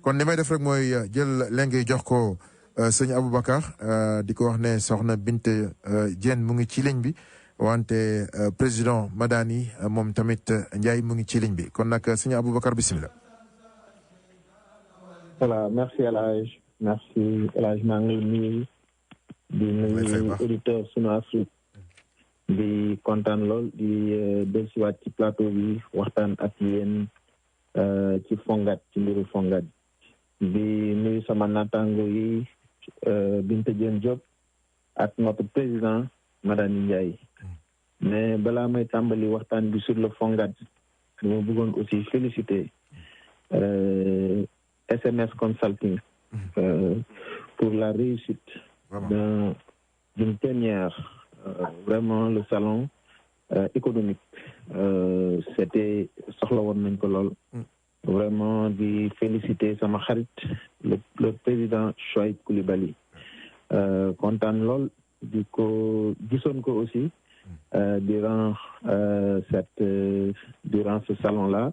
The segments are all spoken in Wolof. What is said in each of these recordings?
kon li may def rek mooy jël léegi jox ko sëñ Aboubacar di ko wax ne soxna Binte Diène mu ngi ci ligne bi wante président Madani moom tamit Ndiaye mu ngi ci ligne bi kon nag sëñ Aboubacar bisimilah. voilà merci El Hadj merci El Hadj maa ngi nuyu di nuyu auditeur Sunu Afrique di kontaan lool di dellusiwaat ci plateau bi waxtaan ak yéen ci Fonguat ci mbiru Fonguat di nuyu sama naataango yi Binta Diène Diop ak notre président Madani Ndiaye mais balaa may tàmbali waxtaan bi sur le Fonguat dama bëggoon aussi féliciter SMS Consulting pour la réussite d'une plénière. Vraiment le salon économique c'était soxla woon nañ ko lool vraiment di féliciter sama xarit le président Chouaib Koulibaly kontaan lool di ko gisoon ko aussi durant ce salon là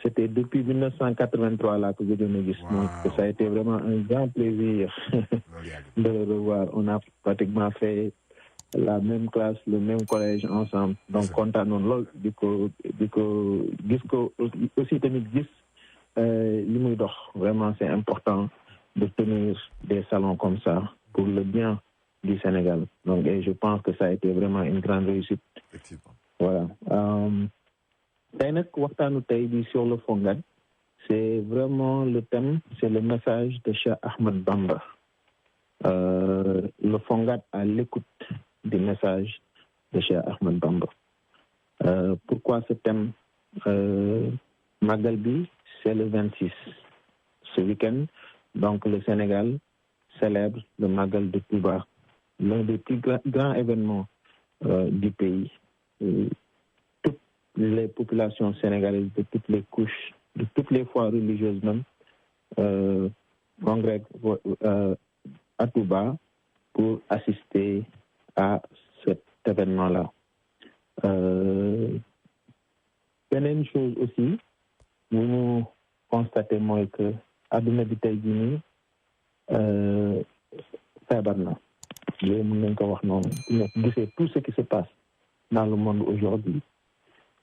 c'était depuis 1983 là que je gëjoon a gis donc ça a été vraiment un grand plaisir de le revoir. On a pratiquement fait la même classe, le même collège ensemble. Donc, kontaanoon lool di ko gis ko aussi tamit gis li muy dox. Vraiment, c'est important de tenir des salons comme ça pour le bien du Sénégal. Donc, et je pense que ça a été vraiment une grande réussite. Effectivement. Voilà. Tey nag waxtaanu tey bi sur le Fonguat, c'est vraiment le thème, c'est le message de Cheikh Ahmed Bamba. Le Fonguat à l'écoute du message de Cheikh Ahmed Bamba. Pourquoi ce thème? Magal bi, c'est le 26. Ce week-end, donc le Sénégal célèbre le Magal de Touba, l'un des plus grands événements du pays. Toutes les populations sénégalaises de toutes les couches, de toutes les foi religieuses même, congrèguent à Touba pour assister à cet événement-là. Beneen chose aussi bu ñu constaté mooy que adduna bi tey jii nii feebar na léegi mën nañ ko wax noonu gisee tout ce qui se passe dans le monde aujourd'hui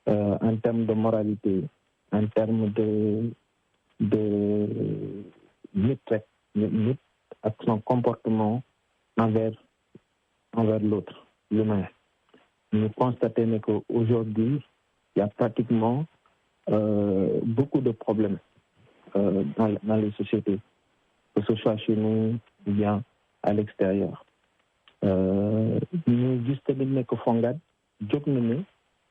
en termes de moralité, en termes de nit rek nit ak son comportement envers l'autre, l'humain. Nous constatons qu'aujourd'hui, il y a pratiquement beaucoup de problèmes dans les sociétés, que ce soit chez nous ou bien à l'extérieur. Nous gis tamit ne que Fonguat jóg na ne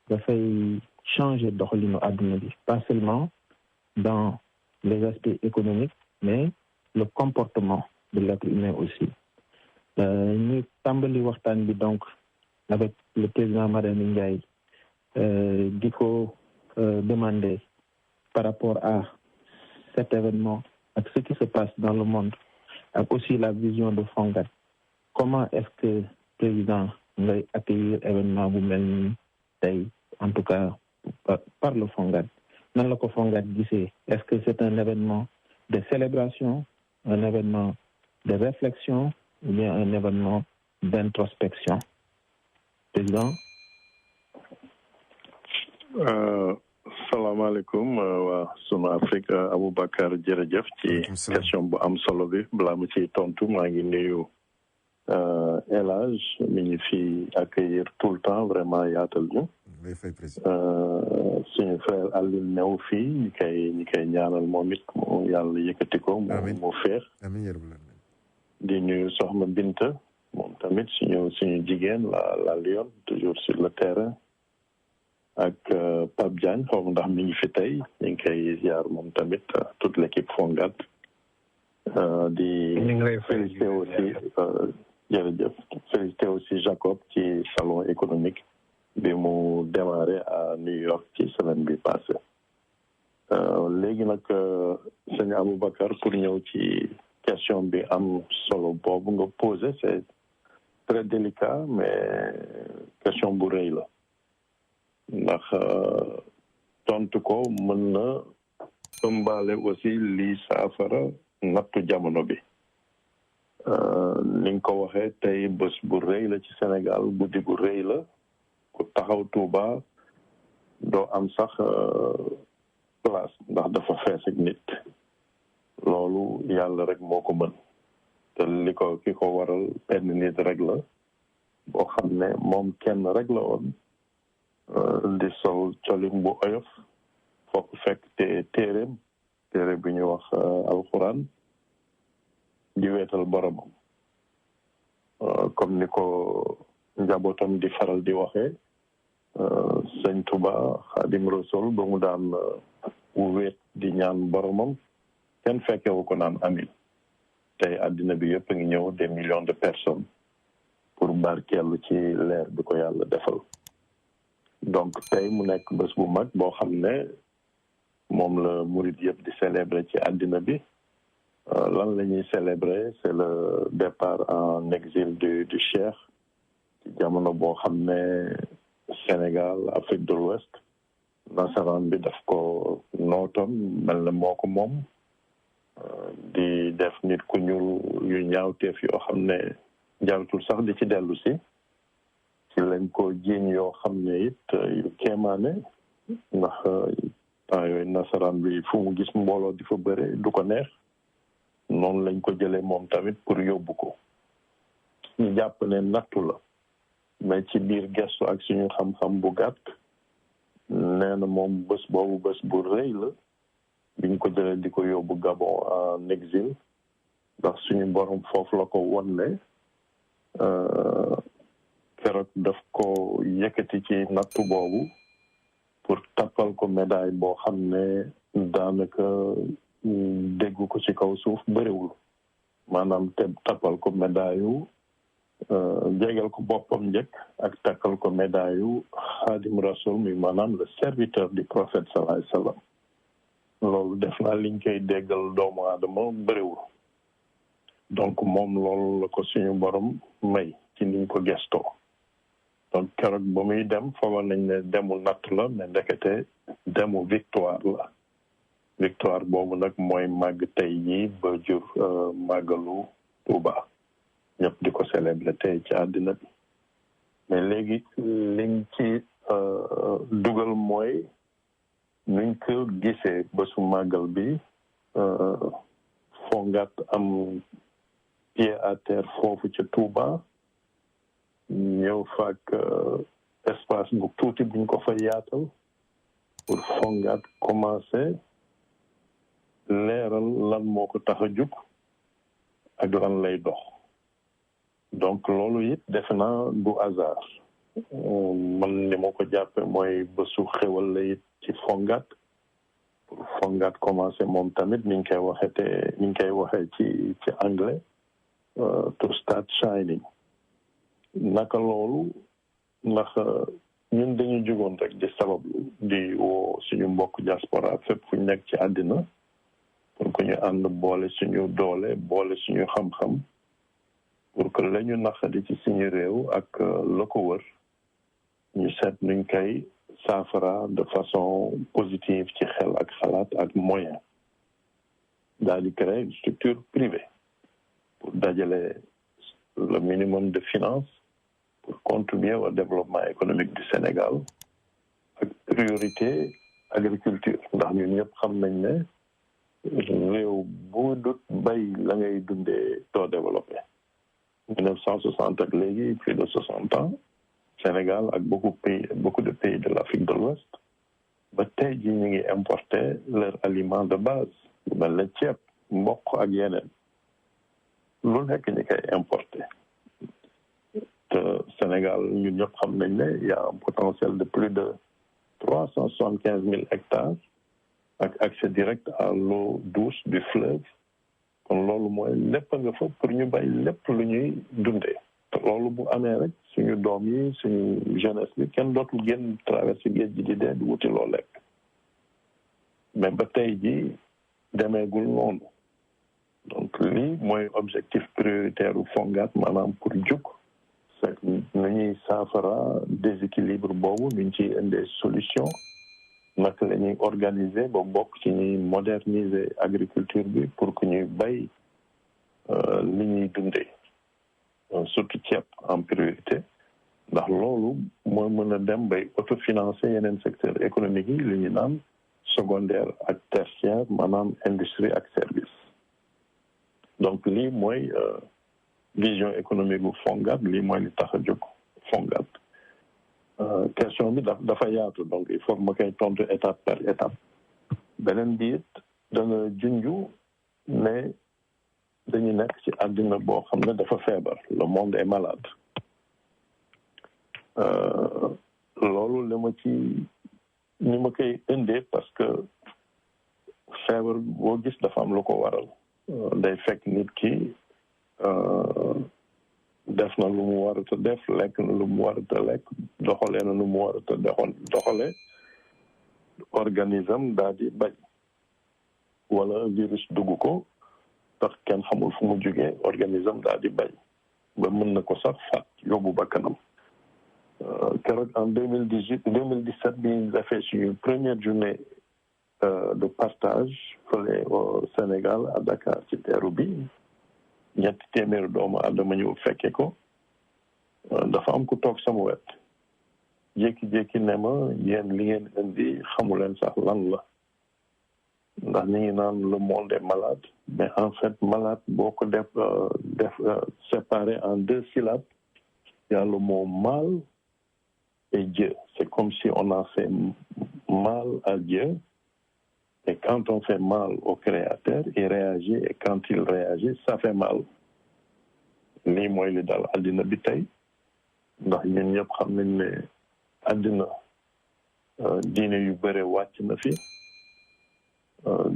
dafay changer doxalinu àdduna bi, pas seulement dans les aspects économiques, mais le comportement de l'être humain aussi. Ñu tàmbali waxtaan bi donc avec le président Madani Ndiaye di ko demander par rapport à cet événement ak ce qui se passe dans le monde ak aussi la vision de Fonguat. Comment est-ce que président ngay accueillir événement bu mel ni tey en tout cas par le Fonguat nan la ko Fonguat gisee? Est-ce que c'est un événement de célébration, un événement de réflexion ou bien un événement d'introspection? Président. Salaamaaleykum waa Sunu Afrique Aboubacar jërëjëf ci question bu am solo bi balaa ma ciy tontu maa ngi nuyu El Hadj mi ngi fi accueillir tout le temps vraiment yaatal ñu suñu frère Alioune new fii ñi koy ñaanal moom it mu yàlla yëkkati ko mu feex di nuyu soxna Binta moom tamit suñu jigéen la Lyon toujours sur le terrain ak Pape Diagne xaw ma ndax mi ngi fi tey ñu ngi koy ziar moom tamit toute l'équipe Fonguat di féliciter aussi jërëjëf féliciter aussi Jacob ci salon économique bi mu démarré à New York ci semaine bi passé léegi nag sëñ Aboubacar pour ñëw ci question bi am solo boobu nga posé c'est très délicat mais question bu rëy la ndax tontu ko mën na ëmbaale aussi lii saafara nattu jamono bi ni nga ko waxee tey bés bu rëy la ci Sénégal guddi gu rëy la ku taxaw Touba doo am sax place ndax dafa fees ak nit loolu yàlla rek moo ko mën te ki ko waral benn nit rek la boo xam ne moom kenn rek la woon di sol colin bu oyof fokk fekk téere bi ñu wax alxuraan di weetal boromam comme ni ko njabootam di faral di waxee sëñ Touba Xaadim Rasul ba mu daan weet di ñaan boromam kenn fekkewu ko naan amin tey àddina bi yëpp a ngi ñëw des millions de personnes pour barkeelu ci leer bi ko yàlla defal donc tey mu nekk bés bu mag boo xam ne moom la murid yëpp di célébrer ci àddina bi lan la ñuy célébrer c'est le départ en exil du Cheikh ci jamono boo xam ne Sénégal Afrique de l'Ouest nasaraan bi daf ko nootoon mel na moo ko moom di def nit ku ñuul yu ñaawteef yoo xam ne jaratul sax di ci dellu si ci lañ ko jiiñ yoo xam ne it yu kéemaane ndax temps yooyu nasaraan bi fu mu gis mbooloo di fa bëre du ko neex noonu lañ ko jëlee moom tamit pour yóbbu ko ñu jàpp ne nattu la mais ci biir gestu ak suñu xam-xam bu gàtt nee na moom bés boobu bés bu rëy la biñ ko jëlee di ko yóbbu Gabon en exil ndax suñu borom foofu la ko won ne keroog daf ko yëkkati ci nattu boobu pour tappal ko médaille boo xam ne daanaka déggu ko ci kaw suuf bëriwul maanaam te tappal ko médaille yu jégal ko boppam njëkk ak takkal ko médaille yu Xaadim Rasul mi maanaam le serviteur du prophète sallallahu alayhi wa sallam loolu def naa liñ koy déggal doomu aadama bëriwul donc moom loolu la ko suñu borom may ci niñ ko gestoo donc keroog ba muy dem foogoon nañ ne demu natt la mais ndekete demu victoire la victoire boobu nag mooy màgg tey jii ba jur màggalu Touba ñëpp di ko célébrer tey ci àddina bi mais léegi liñ ci dugal mooy nuñ ko gisee bésu màggal bi fongat am pied à terre foofu ca Touba ñëw faak espace bu tuuti buñ ko fa yaatal pour fongat commencer leeral lan moo ko tax a jug ak lan lay dox donc loolu it defe naa du hasard man ni ma ko jàppe mooy bésu xewal la it ci fongat pour fongat commencer moom tamit niñ koy waxee ci anglais to start shining naka loolu ndax ñun dañu jugoon rek di sabablu di woo suñu mbokk diaspora fépp fu ñu nekk ci àddina pour que ñu ànd boole suñu doole boole suñu xam-xam pour que la ñu naqadi ci suñu réew ak la ko wër ñu seet nuñ koy saafara de façon positive ci xel ak xalaat ak moyen daal di créer une structure privée pour dajale le minimum de finances pour contribuer au développement économique du Sénégal ak priorité agriculture ndax ñun ñëpp xam nañ ne réew bu dut bay la ngay dundee doo développé 1960 ak léegi plus de 60 ans Sénégal ak beaucoup de pays de l'Afrique de l'Ouest ba tey ji ñu ngi importer leur aliment de base lu mel ne ceeb mboq ak yeneen lu nekk ñi koy importer te Sénégal ñun ñëpp xam nañ ne y a un potentiel de plus de 375 000 hectares ak accès direct à l'eau douce du fleuve kon loolu mooy lépp nga fa pour ñu bay lépp lu ñuy dundee te loolu bu amee rek suñu doom yi suñu jeunesse bi kenn dootul génn traversé géej gi di dee di wuti loo lekk mais ba tey ji demeegul noonu donc lii mooy objectif prioritaire u fongat maanaam pour jug c'est nu ñuy saafara déséquilibre boobu nuñ ciy indee solution naka la ñuy organiser ba bokk ci ñuy moderniser agriculture bi pour que ñuy bay li ñuy dundee surtout ceeb en priorité ndax loolu mooy mën a dem bay autofinancer yeneen secteur économique yi li ñu naan secondaire ak tertiaire maanaam industrie ak service donc lii mooy vision économique bu FONGAD lii mooy li tax a jóg FONGAD question bi dafa yaatu donc il faut ma koy tontu étape par étape beneen bi it dana junju ne dañu nekk ci àddina boo xam ne dafa feebar le monde est malade loolu li ma ci ni ma koy indee parce que feebar boo gis dafa am lu ko waral day fekk nit ki def na lu mu warata def lekk na lu mu warata lekk doxalee na lu mu warata doxalee organisme daal di bañ wala virus dugg ko tax kenn xamul fu mu jógee organisme daal di bañ ba mën na ko sax faat yóbbu bakkanam keroog en 2017 bi ñu defee suñu première journée de partage fële au Sénégal à Dakar ci teeru bi ñetti téeméeri doomu aadama ñu fekke ko dafa am ku toog sama wet jékki-jékki ne ma yéen li ngeen indi xamu leen sax lan la ndax ñu ngi naan le monde est malade mais en fait malade boo ko def séparé en 2 syllabes il y a le mot mal et Dieu. C'est comme si on a fait mal à Dieu. Et quand on fait mal au Créateur, il réagit. Et quand il réagit, ça fait mal. lii mooy li daal àddina bi tey ndax ñun ñëpp xam nañ ne àddina diine yu bëre wàcc na fi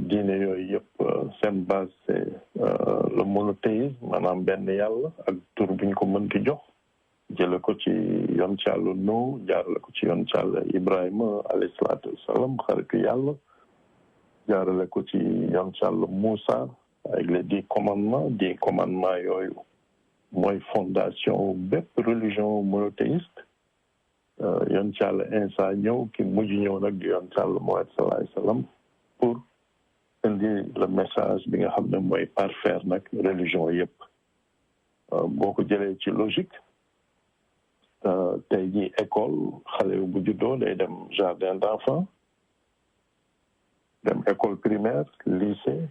diine yooyu yëpp seen base c'est le monothéisme maanaam benn yàlla ak tur buñ ko mënti jox jële ko ci yoon ci Yàlla Nuh jaarale ko ci yoon ci Yàlla Ibrahima alayhi salaatu wasalaam xaritu yàlla jaarale ko ci yoon ci Yàlla Moussa avec les 10 commandements yooyu mooy fondation bépp religion monothéiste yoon ci Yàlla Insa ñëw ki mujj ñëw nag di yoon ci Yàlla Muhammad sallallahu alayhi wa sallam pour indi le message bi nga xam ne mooy parfaire nag religion yëpp boo ko jëlee ci logique tey jii école xale bu juddoo day dem jardin d'enfants dem école primaire lycée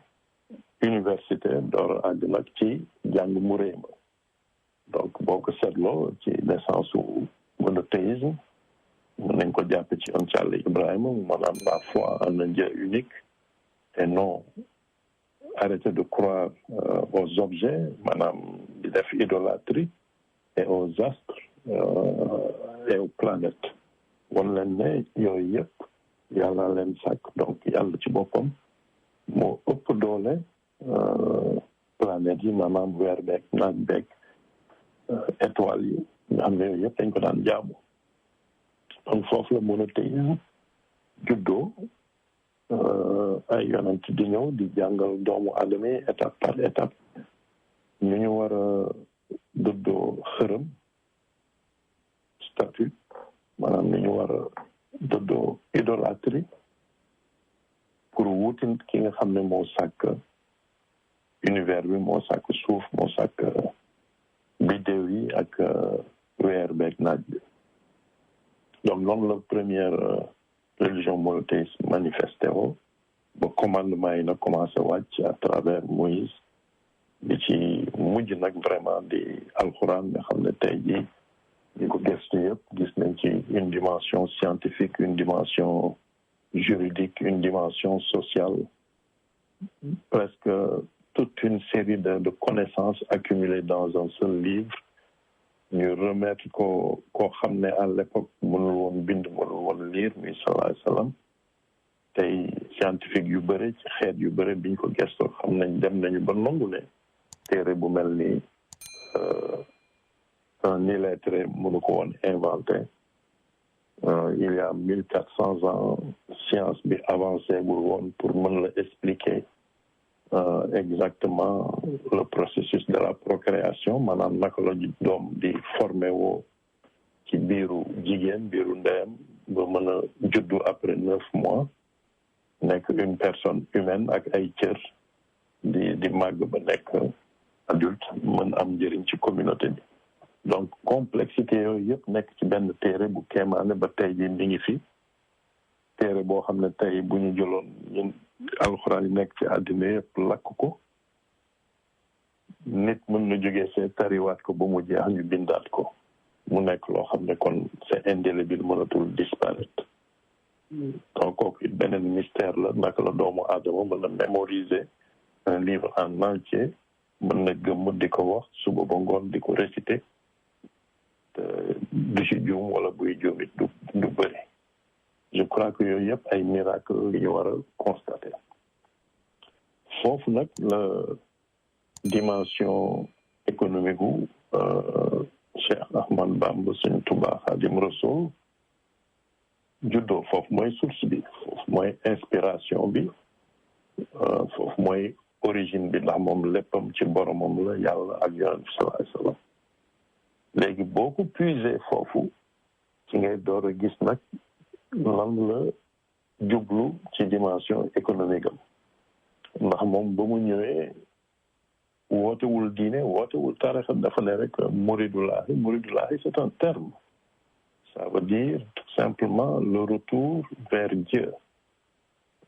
université door àgg nag ci jàng mu réy ma donc boo ko seetloo ci naissance u monothéisme mën nañ ko jàppe ci yoon ci Yàlla Ibrahima maanaam la foi en un Dieu unique et non arrêter de croire aux objets maanaam di def idolâtrie et aux astres et aux planètes wan leen ne yooyu yëpp yàlla leen sàkk donc yàlla ci boppam moo ëpp doole planètes yi maanaam weer beeg naaj beeg étoiles yi nga xam ne yooyu yëpp dañ ko daan jaamu donc foofu la monothéisme juddoo ay yonent di ñëw di jàngal doomu aadama yi étape par étape ñu ñu war a dëddoo xërëm statut maanaam ni ñu war a dëddoo idolâtrie pour wuti ki nga xam ne moo sàkk univers bi moo sàkk suuf moo sàkk biddéew yi ak weer beeg naaj bi donc noonu la première religion monothéiste manifesté woo ba commandement yi nag commencé wàcc à travers Moïse di ci mujj nag vraiment di alxuraan nga xam ne tey jii ñu ko gëstu yëpp gis nañ ci une dimension scientifique une dimension juridique une dimension sociale presque toute une série de connaissances accumulées dans un seul livre ñu remettre ko koo xam ne à l'époque mënul woon bind mënul woon lire muy sallallahu alayhi wa sallam tey scientifique yu bëri ci xeet yu bëri biñ ko gëstoo xam nañ dem nañu ba nangu ne téere bu mel ni un illettré mënu ko woon inventé il y a 1400 ans science bi avancé gul woon pour mën la expliquer exactement le processus de la procréation maanaam naka la doom di formé woo ci biiru jigéen biiru ndeyam ba mën a juddu après 9 mois nekk une personne humaine ak ay cër di màgg ba nekk adulte mën am njëriñ ci communauté bi. Donc complexité yooyu yëpp nekk ci benn téere bu kéemaane ba tey ji mi ngi fi téere boo xam ne tey bu ñu jëloon ñun alxuraan yi nekk ci àddina yëpp lakk ko nit mën na jógee see tariwaat ko ba mu jeex ñu bindaat ko mu nekk loo xam ne kon c'est indélébile mënatul disparaître. Donc kooku it beneen mystère la naka la doomu aadama mën na mémoriser un livre en entier mën na gëmm di ko wax suba ba ngoon di ko réciter te du ci juum wala buy juum it du bëri. Je crois que yooyu yëpp ay miracle li ñu war a constater. Foofu nag la dimension économique gu Cheikh Ahmad Bamba Sëñ Tuubaa Xaadimu Rasuul juddoo foofu mooy source bi foofu mooy inspiration bi foofu mooy origine bi ndax moom léppam ci boromam la yàlla ak yonent bi sallallahu alayhi wa sallam. Léegi boo ko puiser foofu ci ngay door a gis nag lan la jublu ci dimension économique am ndax moom ba mu ñëwee wootewul diine wootewul tarixa dafa ne rek muridulahi c'est un terme. Ça veut dire tout simplement le retour vers Dieu.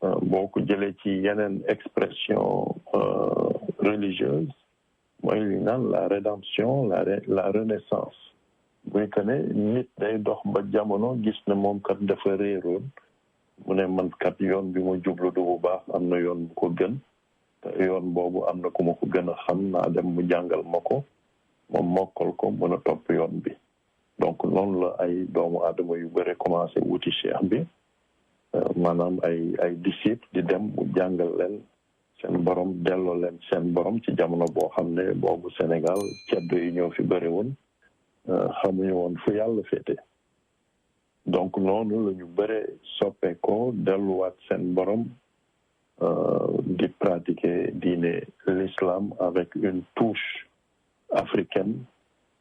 Boo ko jëlee ci yeneen expression religieuse mooy li naan la rédemption la renaissance muy que ne nit day dox ba jamono gis ne moom kat dafa réeroon mu ne man kat yoon bi ma jublu du bu baax am na yoon bu ko gën te yoon boobu am na ku ma ko gën a xam naa dem mu jàngal ma ko moom mokkal ko mën a topp yoon bi. Donc noonu la ay doomu aadama yu bëri commencé wuti cheikh bi maanaam ay disciples di dem mu jàngal leen seen borom delloo leen seen borom ci jamono boo xam ne boobu Sénégal ceddo yi ñoo fi bëri woon xamuñu woon fu yàlla féete. Donc noonu la ñu bëre soppeekoo delluwaat seen borom di pratiquer diine l'islam avec une touche africaine.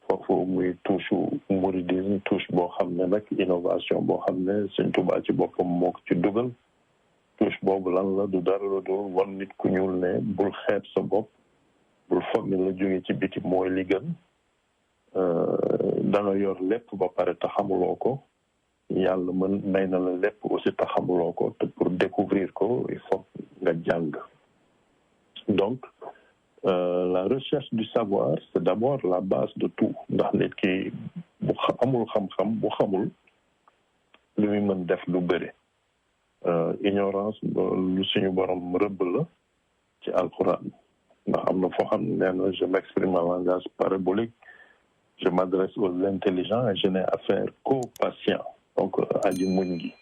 Foofu muy touche mouridisme touche boo xam ne nag innovation boo xam ne Sëñ Tuubaa ci boppam moo ko ci dugal touche boobu lan la du dara lu dul wan nit ku ñuul ne bul xeeb sa bopp bul foog ne la jóge ci biti mooy li gën da nga yor lépp ba pare te xamuloo ko yàlla may na la lépp aussi te xamuloo ko te pour découvrir ko il faut nga jàng. Donc la recherche du savoir c'est d'abord la base de tout ndax nit ki bu amul xam-xam bu xamul lu muy mën def lu bëri ignorance lu suñu borom rëbb la ci alquran ndax am na foo xam ne nee na je m'exprime en langage parabolique je m'adresse aux intelligents et je n'ai affaire qu'aux patients. Donc aji muñ gi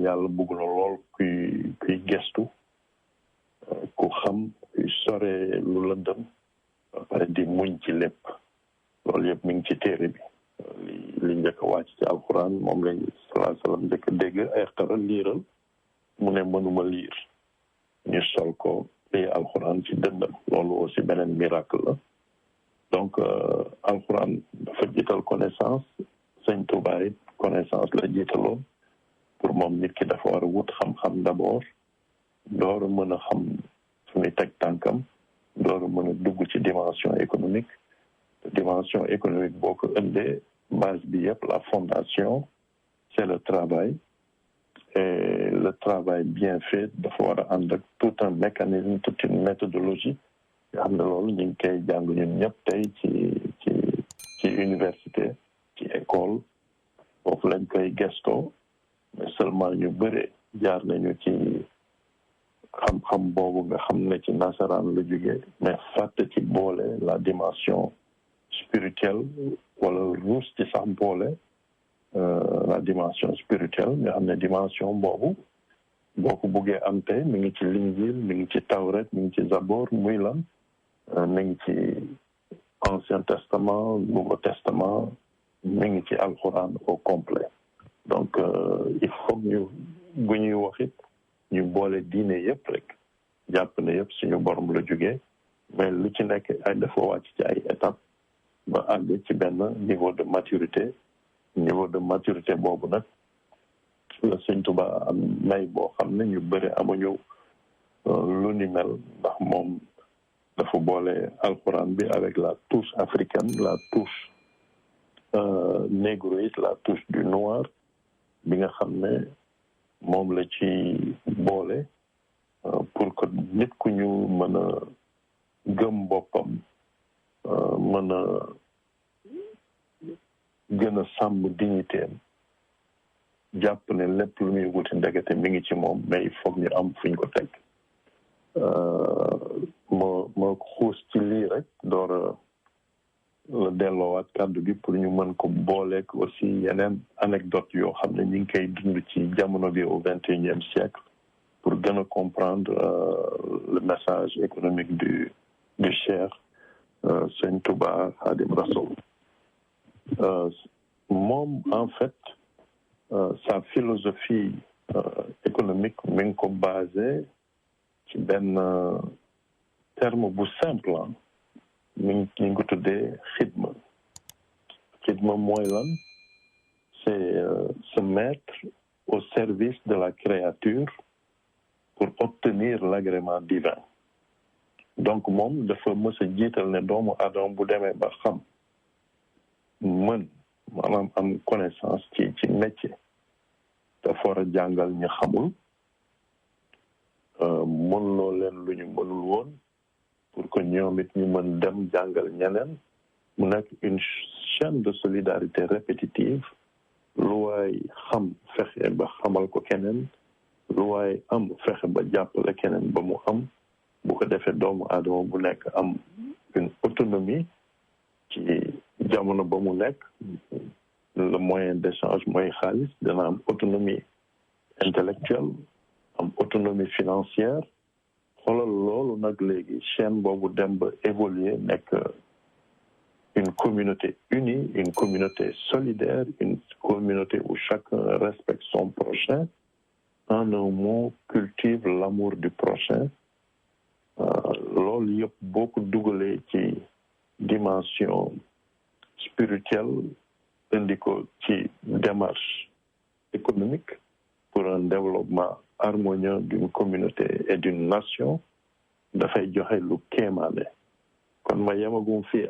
yàlla bëgg na lool kuy gestu ku xam kuy sore lu lëndëm ba pare di muñ ci lépp loolu yëpp mi ngi ci téere bi li njëkk a wàcc ci alquran moom lañ sallallahu alayhi wa sallam njëkk a dégg iqra liiral mu ne mënuma liir ñu sol ko li alquran ci dëndam loolu aussi beneen miracle la. Donc alquran dafa jiital connaissance Sëñ Tuubaa it connaissance la jiitaloon pour moom nit ki dafa war a wut xam-xam d'abord door a mën a xam fu muy teg tànkam door a mën a dugg ci dimension économique dimension économique boo ko ëndee base bi yëpp la fondation c'est le travail et le travail bien fait dafa war a ànd ak tout un mécanisme toute une méthodologie nga xam ne loolu ñu ngi koy jàng ñun ñëpp tey ci université ci école foofu lañ koy gestoo mais seulement ñu bëre jaar nañu ci xam-xam boobu nga xam ne ci nasaraan la jóge mais fàtte ci boole la dimension spirituelle wala ruus ci sax boole la dimension spirituelle nga xam ne dimension boobu boo ko buggee am tey mi ngi ci Linjiil mi ngi ci Tawret mi ngi ci Zaboor muy lan mi ngi ci Ancien Testament Nouveau Testament mi ngi ci alxuraan au complet. Donc il faut ñu bu ñuy wax it ñu boole diine yëpp rek jàpp ne yëpp suñu borom la jógee mais lu ci nekk ay dafa wàcc ci ay étapes ba àgg ci benn niveau de maturité boobu nag la Sëñ Tuubaa am may boo xam ne ñu bëri amuñu lu ni mel ndax moom dafa boole alxuraan bi avec la touche africaine, la touche négroïde, la touche du noir bi nga xam ne moom la ci boole pour que nit ku ñu mën a gëm boppam mën a gën a sàmm dignitéem jàpp ne lépp lu muy wuti ndekete mi ngi ci moom mais il faut ñu am fuñ ko teg ma xuus ci lii rek door a la delloowaat kàddu gi pour ñu mën ko booleek aussi yeneen anecdote yoo xam ne ñu ngi koy dund ci jamono bi au XXIe siècle pour gën a comprendre le message économique du Cheikh Sëñ Touba Khadim Rassoul moom en fait sa philosophie économique mi ngi ko basé ci benn terme bu simple mi ngi ko tuddee xidma mooy lan c'est se mettre au service de la créature pour obtenir l'agrément divin donc moom dafa mës a jiital ne doomu aadama bu demee ba xam mën maanaam am connaissance ci métier dafa war a jàngal ñi xamul mënuloo leen lu ñu mënul woon pour que ñoom it ñu mën dem jàngal ñeneen mu nekk une chaîne de solidarité répétitive lu waay xam fexe ba xamal ko keneen lu waay am fexe ba jàppale keneen ba mu am bu ko defee doomu aadama bu nekk am une autonomie ci jamono ba mu nekk le moyen d'échange mooy xaalis dana am autonomie intellectuelle am autonomie financière xoolal loolu nag léegi chaîne boobu dem ba évoluer nekk une communauté unie, une communauté solidaire, une communauté où chacun respecte son prochain, en un mot, cultive l'amour du prochain. Loolu yëpp boo ko dugalee ci dimension spirituelle indi ko ci démarche économique pour un développement harmonieux d'une communauté et d'une nation dafay joxe lu kéemaane kon ma yemagum fii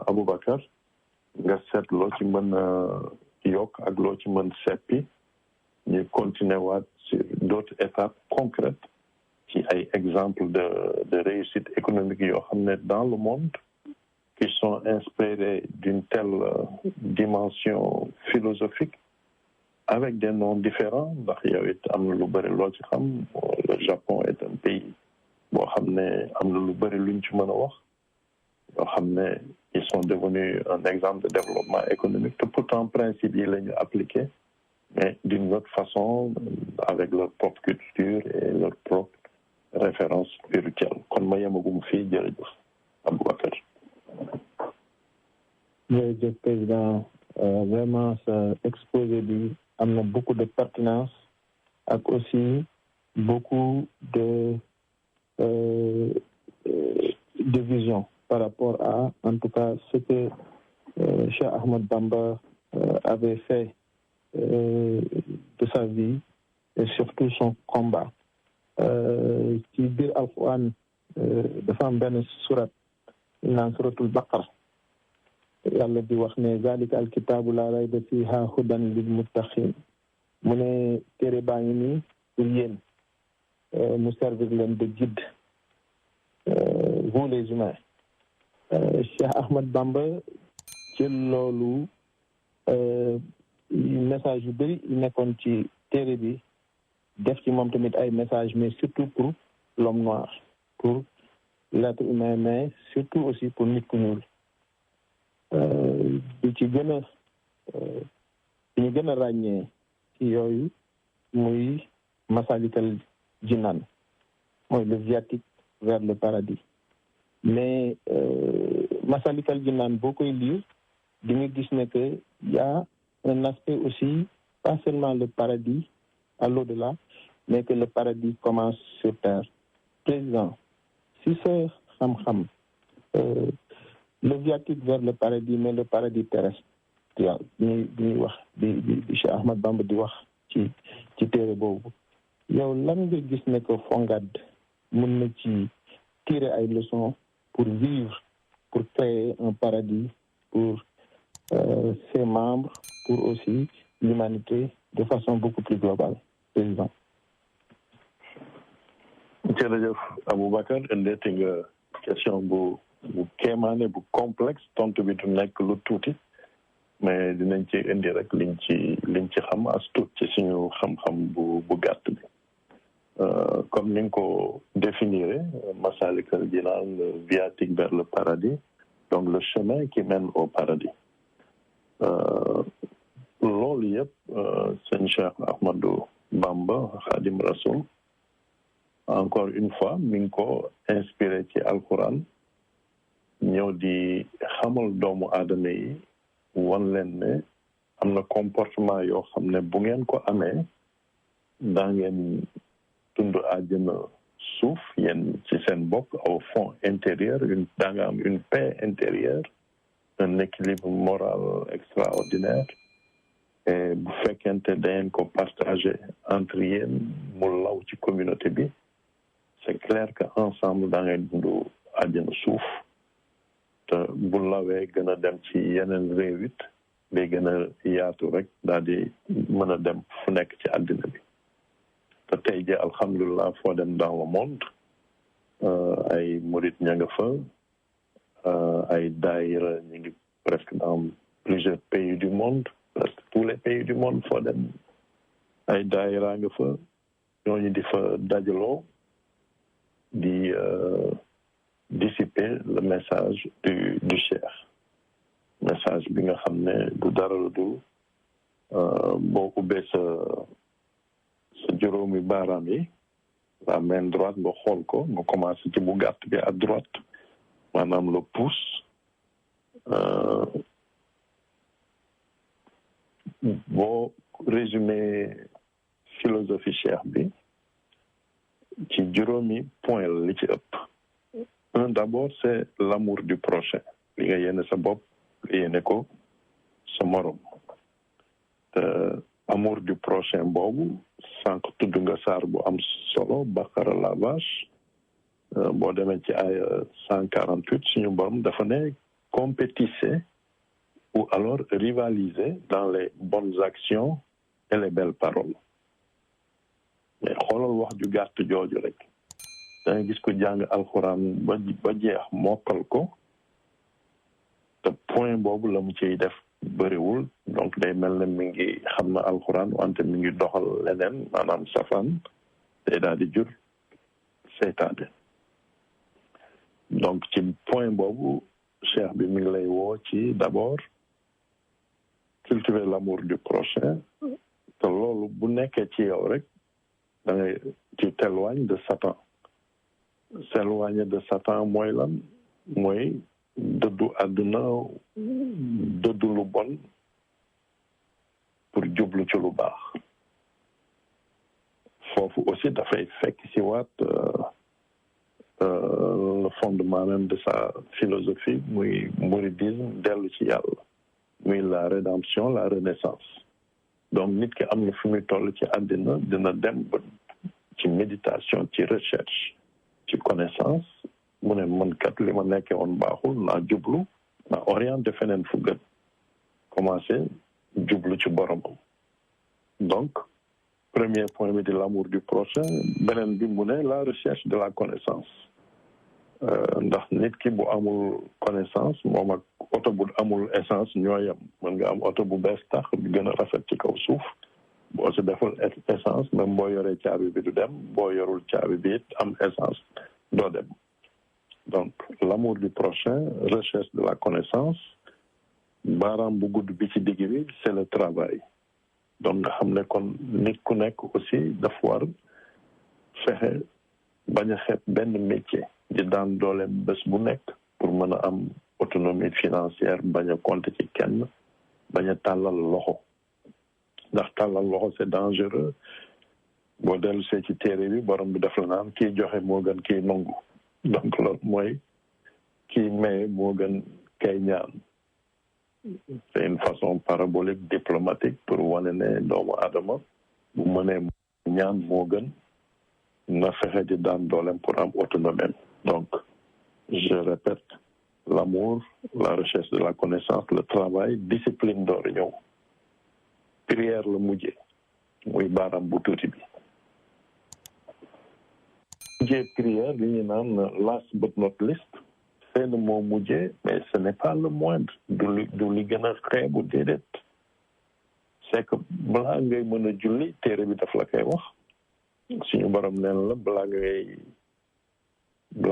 Aboubacar nga seet loo ci mën a yokk ak loo ci mën seppi ñu continuer waat sur d'autres étapes concrètes ci ay exemples de réussite économique yoo xam ne dans le monde qui sont inspirés d'une telle dimension philosophique avec des noms différents ndax yow it am na lu bëri loo ci xam le Japon est un pays boo xam ne am na lu bëri luñ ci mën a wax yoo xam ne ils sont devenus un exemple de développement économique te pourtant principe yi la ñu appliqué mais d'une autre façon avec leur propre culture et leur propre référence spirituelle kon ma yemagum fii jërëjëf Aboubacar. Jërëjëf président vraiment sa exposé bi am na beaucoup de pertinence ak aussi beaucoup de vision par rapport à en tout cas ce que Cheikh Ahmad Bamba avait fait de sa vie et surtout son combat ci biir Alxuraan dafa am benn surat naan suratul Baqara yàlla di wax ne zalika alkitaabu laa rayba fiihaa hudan lil muttaqiin mu ne téere baa ngi nii pour yéen mu servir leen de guide vous les humains Cheikh Ahmad Bamba ci loolu message yu bëri yu nekkoon ci téere bi def ci moom tamit ay message mais surtout pour l'homme noir pour l'être humain mais surtout aussi pour nit ku ñuul di ci gën a ñu gën a ràññee ci yooyu muy Masalikal Jinaan mooy le viatique vers le paradis mais Masalikal Jinaan boo koy lire di nga gis ne que y a un aspect aussi pas seulement le paradis à l'au-delà mais que le paradis commence sur terre. Président, si sa xam-xam le viatique vers le paradis mais le paradis terrestre bi ñuy wax di Cheikh Ahmad Bamba di wax ci téere boobu yow lan nga gis ne que FONGAD mën na ci tirer ay leçons pour vivre, pour créer un paradis pour ses membres, pour aussi l'humanité de façon beaucoup plus globale. Président. jërëjëf Aboubacar indeeti nga question bu kéemaane bu complexe tontu bi du nekk lu tuuti mais dinañ ci indi rek liñ ci xam as tuut ci suñu xam-xam bu gàtt bi comme ni nga ko définir Massalikul Jinaan le viatique vers le paradis, donc le chemin qui mène au paradis. Loolu yëpp sëñ Cheikh Ahmadou Bamba Khadim Rasoul encore une fois mi ngi ko inspiré ci alquran ñëw di xamal doomu aadama yi wan leen ne am na comportement yoo xam ne bu ngeen ko amee daa ngeen dund àjjana suuf yéen ci seen bopp au fond intérieur daa nga am une paix intérieure, un équilibre moral extraordinaire et bu fekkente da ngeen ko partagé entre yéen mu law ci communauté bi c'est clair que ensemble da ngay dund àjjana suuf te bu lawee gën a dem ci yeneen réew it day gën a yaatu rek daal di mën a dem fu nekk ci àddina bi te tey ji alhamdulilah foo dem dans le monde ay murit ña nga fa ay daayira ñu ngi presque dans plusieurs pays du monde, presque tous les pays du monde foo dem ay daayira nga fa ñooñu di fa dajaloo di dissiper le message du Cheikh, message bi nga xam ne du dara lu dul boo ubbee sa juróomi baaraam yi la main droite nga xool ko nga commencé ci bu gàtt bi à droite maanaam le pouce boo résumé philosophie Cheikh bi ci juróomi point la li ci ëpp. Un d'abord c'est l'amour du prochain, li nga yéene sa bopp nga yéene ko sa morom te amour du prochain boobu sànq tudd nga saar bu am solo Baqara la vache boo demee ci ay 148 suñu borom dafa ne compétissez ou alors rivalisez dans les bonnes actions et les belles paroles. mais xoolal wax ju gàtt jooju rek da nga gis ko jàng alxuraan ba jeex mokkal ko te point boobu la mu ciy def bëriwul donc day mel ne mi ngi xam na alxuraan wante mi ngi doxal leneen maanaam safaan day daal di jur seytaane donc ci point boobu cheikh bi mi ngi lay woo ci d'abord cultiver l'amour du prochain te loolu bu nekkee ci yow rek da ngay tu t'éloignes de Satan. S'éloigner de Satan mooy lan mooy dëddu àdduna dëddu lu bon pour jublu ci lu baax foofu aussi dafay fekk si waat le fondement même de sa philosophie muy mouridisme dellu ci yàlla muy la rédemption la renaissance. donc nit ki am na fi muy toll ci àddina dina dem ba ci méditation ci recherche ci connaissance mu ne man kat li ma nekkee woon baaxul naa jublu naa orienté feneen fu gën commencé jublu ci boromam. donc premier point bi di l'amour du prochain beneen bi mu ne la recherche de la connaissance ndax nit ki bu amul connaissance moom ak oto bu amul essence ñoo yem mën nga am oto bu bees tax bi gën a rafet ci kaw suuf boo si deful essence même boo yoree caabi bi du dem boo yorul caabi bi it am essence doo dem. donc l'amour du prochain recherche de la connaissance baaraam bu gudd bi ci digg bi c'est le travail. donc nga xam ne kon nit ku nekk aussi dafa war fexe bañ a xeeb benn métier di daan dooleem bés bu nekk pour mën a am autonomie financière bañ a compter ci kenn bañ a tàllal loxo ndax tàllal loxo c'est dangereux boo dellu see ci téere bi borom bi def la naan kii joxe moo gën kii nangu donc loolu mooy kii maye moo gën kay ñaan. c'est une façon parabolique diplomatique pour wane ne doomu aadama bu mënee ñaan moo gën na fexe di daan dooleem pour am autonomie. Donc je répète, l'amour, la recherche de la connaissance, le travail, discipline door ñëw. Prière la mujjee muy baaraam bu tuuti bi. Mujjee prière li ñu naan last but not least, c'est le mot mujjee, mais ce n'est pas le moindre du li gën a xeebu déedéet. C'est que balaa ngay mën a julli téere bi daf la koy wax suñu borom neen la balaa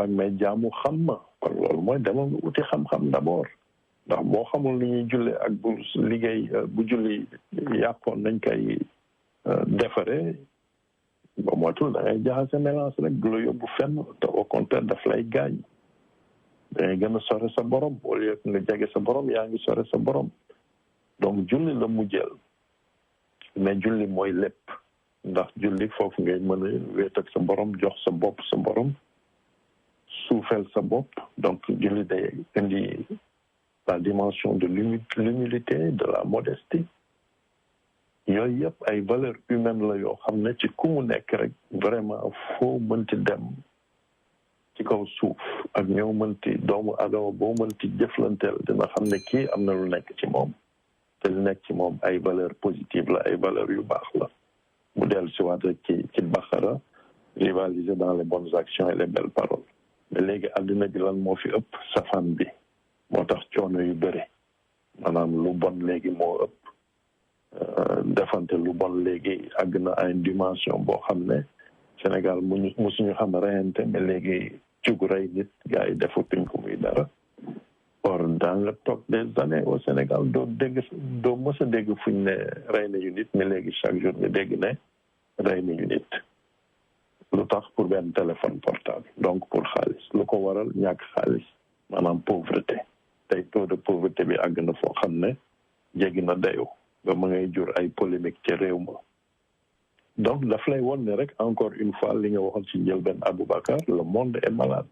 may jaamu xam ma kon loolu mooy demal nga uti xam-xam d'abord ndax boo xamul li ñuy julli ak bu liggéey bu julli yàqoon nañ koy defaree ba moytul da ngay jaxase mélange rek du la yóbbu fenn te au contraire daf lay gaañ da ngay gën a sore sa borom au lieu que nga jege sa borom yaa ngi sore sa borom donc julli la mujjeel mais julli mooy lépp ndax julli foofu ngay mën a wéet ak sa borom jox sa bopp sa borom suufeel sa bopp donc julli day indi la dimension de l'humilité de la modestie yooyu yëpp ay valeurs humaines la yoo xam ne ci ku mu nekk rek vraiment foo mënti dem ci kaw suuf ak ñoo mënti doomu adama boo mënti jëflanteel dina xam ne kii am na lu nekk ci moom te lu nekk ci moom ay valeurs positives la ay valeurs yu baax la mu dellu si waat rek ci Baqara rivaliser dans les bonnes actions et les belles paroles mais léegi àddina bi lan moo fi ëpp safaan bi moo tax coono yu bëri maanaam lu bon léegi moo ëpp defante lu bon léegi àgg na à une dimension boo xam ne Sénégal musuñu xam reyante mais léegi cugu rey nit gars yi defatuñ ko muy dara or dans nga toog des années au Sénégal doo mës a dégg fuñ ne rey nañu nit mais léegi chaque jour nga dégg ne rey nañu nit lu tax pour benn téléphone portable donc pour xaalis lu ko waral ñàkk xaalis maanaam pauvreté tey taux de pauvreté bi àgg na foo xam ne jéggi na dayoo ba ma ngay jur ay polémique ci réew ma donc daf lay won ne rek encore une fois li nga waxoon ci njëlbeen Aboubacar le monde est malade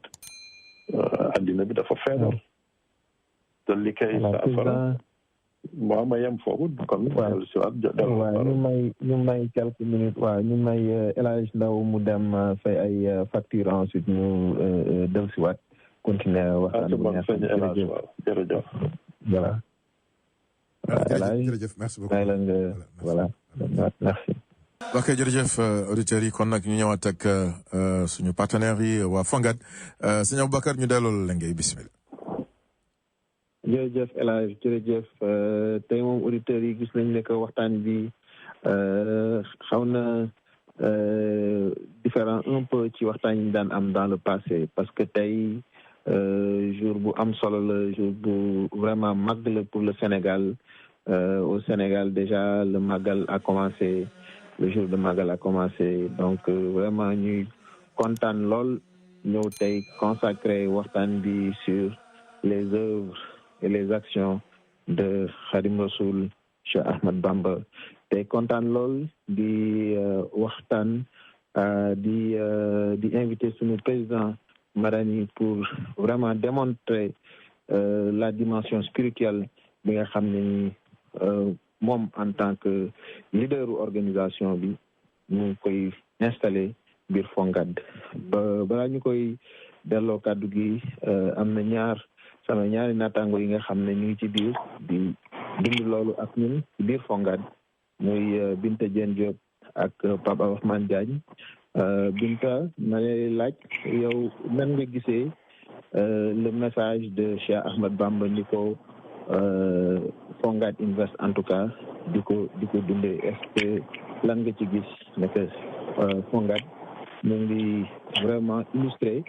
addina bi dafa feebar te li koy saafara moo ma yem foofu comme dellu si waat waaw ñu may quelques minutes waaw ñu may El Hadj Ndaw mu dem fay ay facture ensuite ñu dellu si waat continuer waxtaan bu neex jërëjëf voilà jërëjëf merci beaucoup voilà merci ok jërëjëf auditeurs yi kon nag ñu ñëwaat ak suñu partenaires yi waa Fongad sëñ Aboubacar ñu delloo la ngay bismillah jërëjëf El Hadj jërëjëf tey moom auditeurs yi gis nañ ne que waxtaan bi xaw na différent un peu ci waxtaan yi daan am dans le passé parce que tey jour bu am solo la jour bu vraiment màgg la pour le Sénégal au Sénégal déjà le Magal a commencé le jour de Magal a commencé donc vraiment ñuy kontaan lool ñëw tey consacré waxtaan bi sur les œuvres et les actions de Khadim Rassoul Cheikh Ahmed Bamba tey kontaan lool di waxtaan di inviter suñu président Madani pour vraiment démontrer la dimension spirituelle bi nga xam ne ni moom en tant que leaderu organisation bi ñu koy installé biir Fongad balaa ñu koy delloo kàddu gi am na sama ñaari naataango yi nga xam ne ñu ngi ci biir di dund loolu ak ñun ci biir Fongad muy Binta Diène Diop ak Pape Abdourahmane Diagne Binta ma lay laaj yow nan nga gisee le message de Cheikh Ahmed Bamba ni ko Fongad Invest en tout cas di ko dundee est-ce que lan nga ci gis ne que Fongad mu ngi vraiment illustré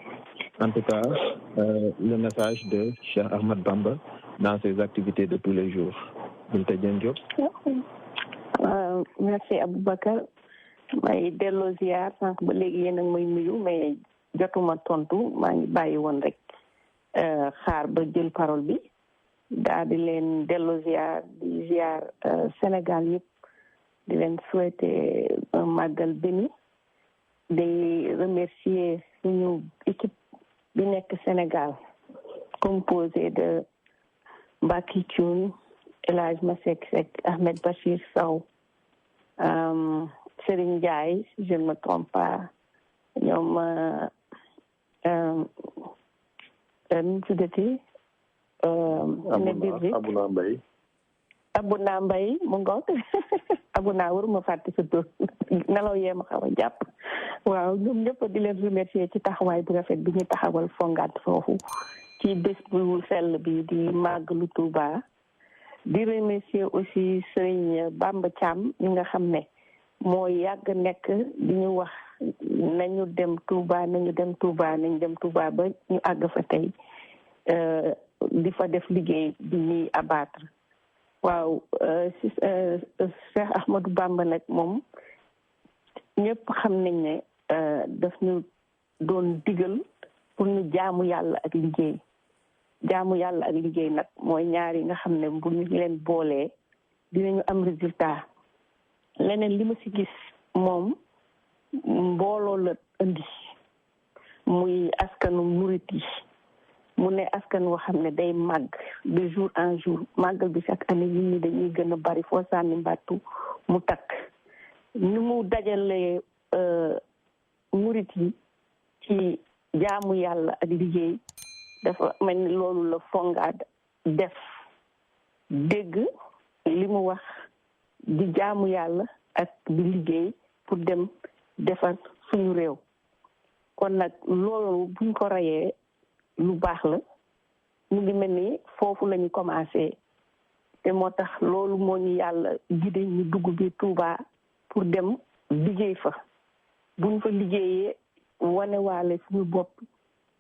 en tout cas le message de Cheikh Ahmed Bamba dans ses activités de tous les jours. Binta Diène Diop. Merci Aboubacar may delloo ziar sànq ba léegi yéen a ngi may nuyu mais jotuma tontu maa ngi bàyyi woon rek xaar ba jël parole bi daal di leen delloo ziar di ziar Sénégal yëpp di leen souhaiter un Magal béni di remercier suñu équipe bi nekk Sénégal composé de Mbaki Thioune El Hadj Masseck Seck Ahmed Bachir Sow Serigne Ndiaye si je ne me trompe pas ñoom nu tuddati Abuna Mbaye mu ngoog Abuna waruma fàtte sa tur nelaw yee ma xaw a jàpp waaw ñoom ñëpp di leen remercier ci taxawaay bu rafet bi ñu taxawal Fonguat foofu ci bés bu sell bi di màggalu Touba di remercier aussi Serigne Bamba Thiam ñi nga xam ne moo yàgg nekk di ñu wax nañu dem Touba nañu dem Touba nañu dem Touba ba ñu àgg fa tey di fa def liggéey bi ñuy abattre waaw si Cheikh Ahmadou Bamba nag moom ñëpp xam nañ ne daf ñu doon digal pour ñu jaamu yàlla ak liggéey nag mooy ñaar yi nga xam ne bu ñu leen boolee dinañu am résultat leneen li ma ci gis moom mbooloo la indi muy askanu murit yi mu ne askan woo xam ne day màgg de jour en jour màggal bi chaque année nit ñi dañuy gën a bari foo sànni mbàttu mu takk ni mu dajalee murit yi ci jaamu yàlla ak liggéey dafa mel ni loolu la Fonguat def dégg li mu wax di jaamu yàlla ak di liggéey pour dem defar suñu réew kon nag loolu buñ ko rayee lu baax la mu ngi mel ni foofu la ñu commencé te moo tax loolu moo ñu yàlla gide ñu dugg bi Touba pour dem liggéey fa buñ fa liggéeyee wane waale suñu bopp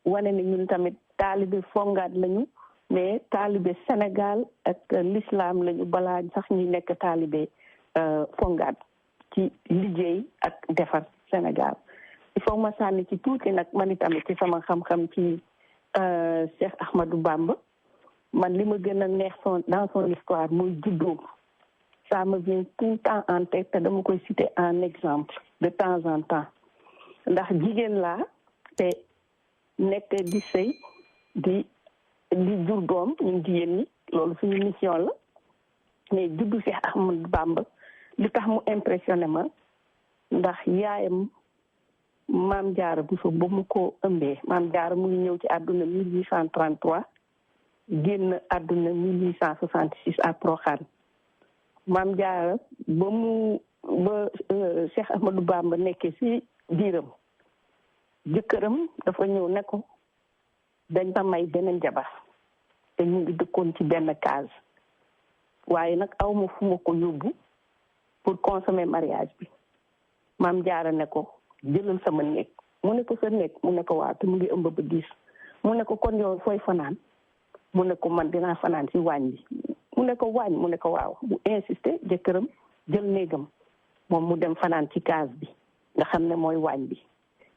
wane ne ñun tamit taalibe Fonguat lañu mais taalibe Sénégal ak l'islam lañu balaa sax ñuy nekk taalibe Fonguat ci liggéey ak defar Sénégal il faut ma sànni ci tuuti nag man itamit ci sama xam-xam ci Cheikh Ahmadou Bamba man li ma gën a neex dans son histoire muy juddoom ça me vient tout le temps en tête te dama koy citer en exemple de temps en temps ndax jigéen laa te nekk di sëy di jur doom ñun jigéen ñi loolu suñu mission la mais juddu Cheikh Ahmadou Bamba li tax mu impressionné ma ndax yaayam Maam Jaara Buso ba mu ko ëmbee Maam Jaara mu ngi ñëw ci àdduna 1833 génn àdduna 1866 à Proxaan Maam Jaara ba Cheikh Ahmadou Bamba nekkee ci biiram jëkkëram dafa ñëw ne ko dañ ma may beneen jabar te ñu ngi dëkkoon ci benn case waaye nag awma fu ma ko yóbbu pour consommer mariage bi Maam Jaara ne ko jëlal sama néeg mu ne ko sa néeg mu ne ko waaw te mu ngi ëmb ba 10 mu ne ko kon yow fooy fanaan mu ne ko man dinaa fanaan ci waañ bi mu ne ko waañ mu ne ko waaw mu insisté jëkkëram jël néegam moom mu dem fanaan ci case bi nga xam ne mooy waañ bi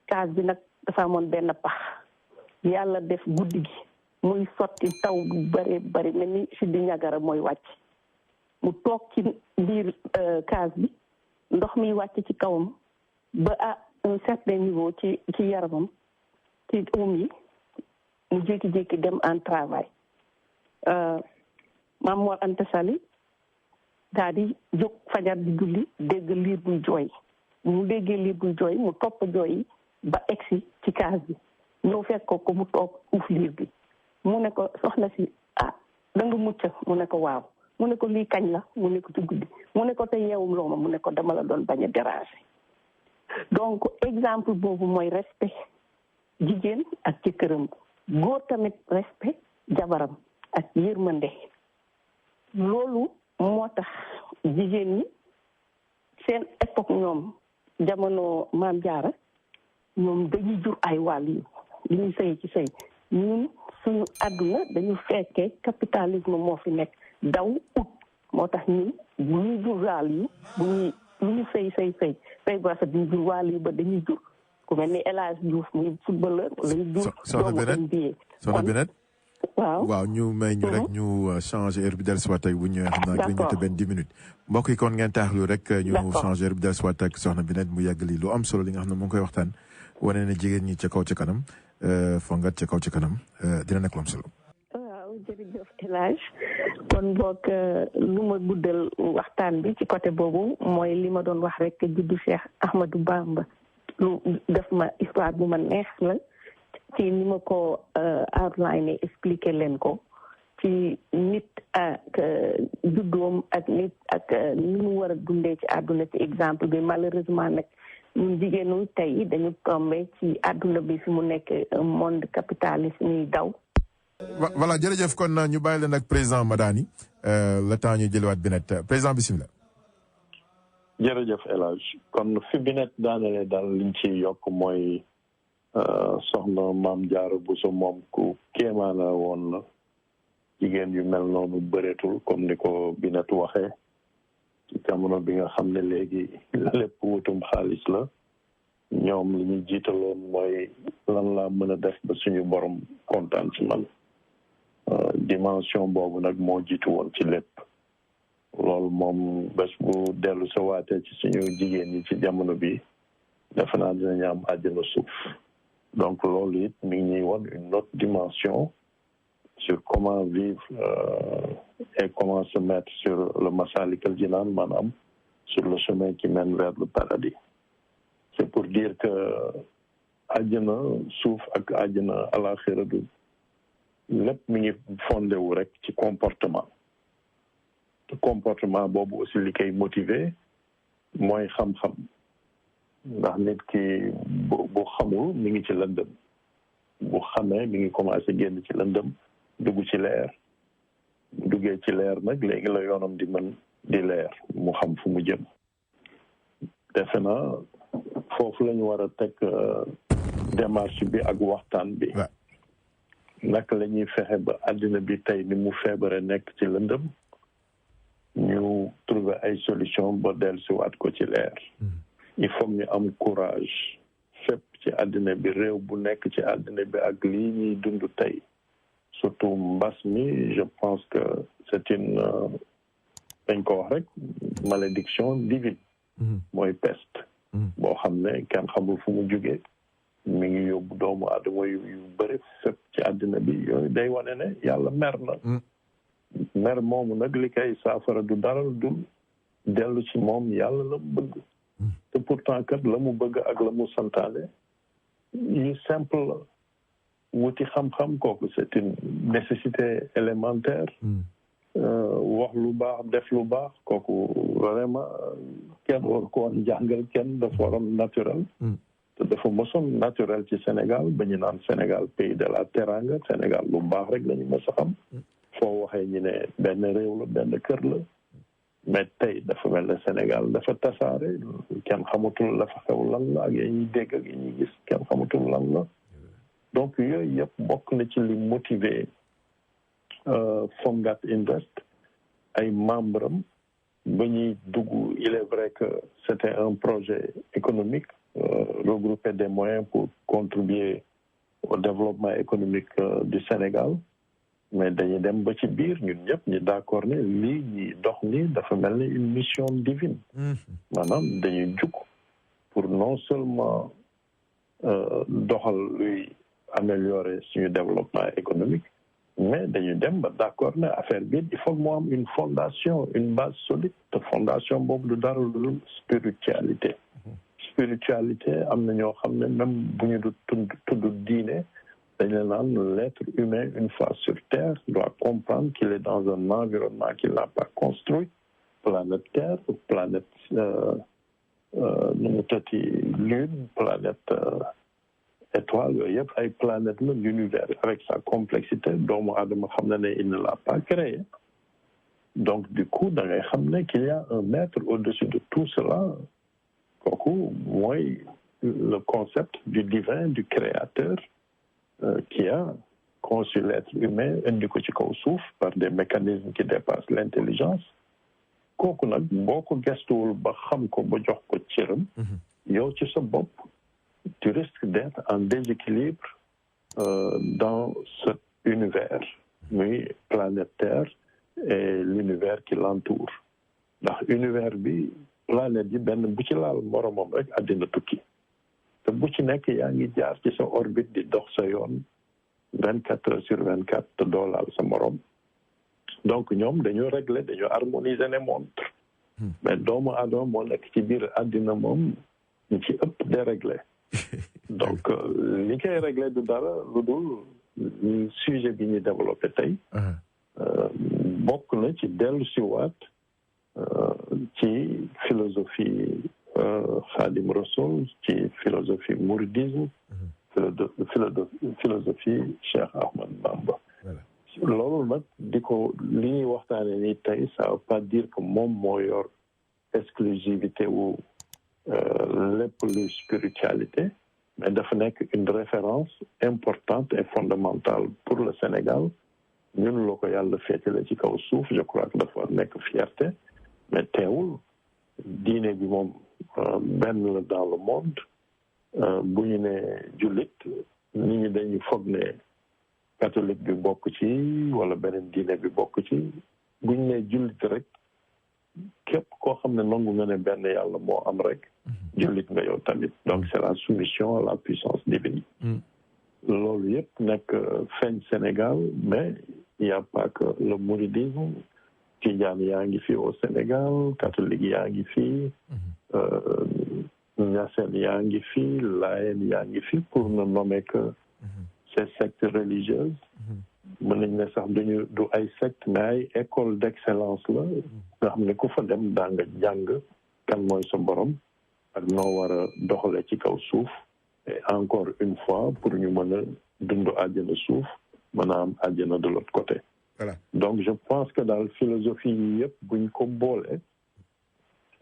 case bi nag dafa amoon benn pax yàlla def guddi gi muy sotti taw bu bare bari mel ni si di ñagara mooy wàcc mu toog ci biir case bi ndox mi wàcc ci kawam ba à un certain niveau ci yaramam ci oom yi mu jékki-jékki dem en travail Maam Mor Anta Sali daal di jóg fajar di julli dégg liir buy jooy mu déggee liir buy jooy mu topp jooy yi ba egsi ci case bi ñëw fekk ko mu toog uuf liir bi mu ne ko soxna si da nga mucc mu ne ko waaw mu ne ko lii kañ la mu ne ko ci guddi mu ne ko te yeewum looma mu ne ko dama la doon bañ a déranger donc exemple boobu mooy respect jigéen ak jëkkëram góor tamit respect jabaram ak yërmande loolu moo tax jigéen ñi seen époque ñoom jamono Maam Jaara ñoom dañuy jur ay wàll yi li ñuy sëy ci sëy ñun suñu àdduna dañu fekkee capitalisme moo fi nekk daw ut moo tax ñun bu ñuy jur wàll yi bu ñuy lu ñu sëy bu rafet ñu jur wàll yi ba dañuy jur ku mel ni El Hadj Diouf muy footballeur lañu jur doomu NBA soxna Binet waaw ñu may ñu rek ñu changer heure bi dellusiwaat ak bu ñëwee xam naa dinañu te benn 10 minutes mbokk yi kon ngeen taaxlu rek ñu changer heure bi dellusiwaat ak soxna Binet mu yàgg lii lu am solo li nga xam ne mu ngi koy waxtaan wane ne jigéen ñi ca kaw ca kanam Fonguat ca kaw ca kanam dina nekk lu am solo. waaw waaw jërëjëf El Hadj kon boog lu ma guddal waxtaan bi ci côté boobu mooy li ma doon wax rek juddu Cheikh Ahmadou Bamba lu def ma histoire bu ma neex la ci ni ma ko outline expliqué leen ko ci nit ak juddoom ak nit ak ni mu war a dundee ci àdduna ci exemple bi malheureusement nag ñun jigéenu tey dañu tombé ci àdduna bi fi mu nekk monde capitaliste ñuy daw. voilà jërëjëf kon ñu bàyyi leen ak président Madani le temps ñu jëliwaat Binet président bisimilah. jërëjëf El Hadj kon fi Binet daanele daal liñ ci yokk mooy soxna Maam Jaara Buso moom ku kéemaana woon la jigéen yu mel noonu bëreetul comme ni ko Binet waxee ci jamono bi nga xam ne léegi lépp wutum xaalis la ñoom li ñu jiitaloon mooy lan laa mën a def ba suñu borom kontaan ci man dimension boobu nag moo jiitu woon ci lépp loolu moom bés bu dellu sa waatee ci suñu jigéen ñi ci jamono bi defe naa dinañu am àjjana suuf donc loolu it mi ngi ñuy won une autre dimension sur comment vivre et comment se mettre sur le Massalikul Jinaan maanaam sur le chemin qui mène vers le paradis c'est pour dire que àjjana suuf ak àjjana alaxira du lépp mi ngi fondé wu rek ci comportement boobu aussi li koy motiver mooy xam-xam ndax nit ki bu xamul mi ngi ci lëndëm bu xamee mi ngi commencé génn ci lëndëm dugg ci leer bu duggee ci leer nag léegi la yoonam di mën di leer mu xam fu mu jëm defe na foofu la ñu war a teg démarche bi ak waxtaan bi naka la ñuy fexe ba àddina bi tey ni mu feebare nekk ci lëndëm ñu trouver ay solution ba dellusiwaat ko ci leer il faut ñu am courage fépp ci àddina bi réew bu nekk ci àddina bi ak lii ñuy dund tey surtout mbas mi je pense que c'est une dañ ko wax rek malédiction divine mooy peste boo xam ne kenn xamul fu mu jógee mi ngi yóbbu doomu aadama yu bëri fépp ci àddina bi yooyu day wane ne yàlla mer na mer moomu nag li koy saafara du dara dul dellu ci moom yàlla la mu bëgg te pourtant kat la mu bëgg ak la mu santaane yu simple la wuti xam-xam kooku c'est une nécessité élémentaire wax lu baax def lu baax kooku vraiment kenn war ko woon jàngal kenn dafa waroon naturel te dafa mosoon naturel ci Sénégal ba ñu naan Sénégal pays de la teranga Sénégal lu baax rek la ñu mës a xam foo waxee ñu ne benn réew la benn kër la mais tey dafa mel ne Sénégal dafa tasaare kenn xamatul la fa xew lan la ak yi ñuy dégg ak yi ñuy gis kenn xamatul lan la donc yooyu yëpp bokk na ci li motiver Fonguat Invest ay membres am ba ñuy dugg il est vrai que c'était un projet économique regrouper des moyens pour contribuer au développement économique du Sénégal mais dañuy dem ba ci biir ñun ñëpp ñu d'accord ne lii ñi dox ni dafa mel ni une mission divine maanaam dañuy jug pour non seulement doxal luy améliorer suñu développement économique mais dañu dem ba d'accord ne affaire bi il faut que mu am une fondation une base solide te fondation boobu du dara lu spiritualité am na ñoo xam ne même bu ñu du tudd diine dañu naan l'être humain une fois sur terre doit comprendre qu'il est dans un environnement qu'il n'a pas construit planète Terre planète nu mu tëti lune planète étoile yooyu yëpp ay planète la l'univers avec sa complexité doomu aadama xam na ne il ne l'a pas créé donc du coup da ngay xam ne qu'il y a un maître au-dessus de tout cela kooku mooy le concept du divin du créateur qui a conçu l'être humain indi ko ci kaw suuf par des mécanismes qui dépassent l'intelligence kooku nag boo ko gestuwul ba xam ko ba jox ko cëram yow ci sa bopp tu risques d'être en déséquilibre dans cet univers muy planète Terre et l'univers qui l'entoure ndax univers bi planète yi benn bu ci laal moromam rek àddina tukki te bu ci nekk yaa ngi jaar ci sa orbite di dox sa yoon 24 heures sur 24 te doo laal sa morom donc ñoom dañoo régler dañoo harmoniser les montres mais doomu aadama moo nekk ci biir àddina moom ñu ci ëpp déréglé donc li koy réglé du dara lu dul sujet bi ñu développé tey bokk na ci dellu si waat ci philosophie Khadim Rassoul ci philosophie mouridisme philosophie Cheikh Ahmad Bamba loolu nag di ko li ñuy waxtaane ni tey ça veut pas dire que moom moo yor exclusivité wu lépp luy spiritualité mais dafa nekk une référence importante et fondamentale pour le Sénégal ñun la ko yàlla féetale ci kaw suuf je crois que dafa nekk fierté mais teewul diine bi moom benn la dans le monde bu ñu ne jullit nit ñi dañu foog ne catholique bi bokk ci wala beneen diine bi bokk ci bu ñu ne jullit rek képp koo xam ne nangu nga ne benn yàlla moo am rek jullit nga yow tamit donc c'est la soumission à la puissance divine loolu yëpp nekk feeñ Sénégal mais il y a pas que le mouridisme tijaan yaa ngi fi au Sénégal catholique yaa ngi fi ñaseen yaa ngi fi laayeen yaa ngi fi pour ne nommer que ces sectes religieuses mën nañ ne sax du ay secte mais ay école d'excellence la nga xam ne ku fa dem daa nga jàng kan mooy sa borom ak noo war a doxale ci kaw suuf et encore une fois pour ñu mën a dund àjjana suuf mën a am àjjana de l'autre côté voilà donc je pense que daal philosophie yi yëpp buñ ko boole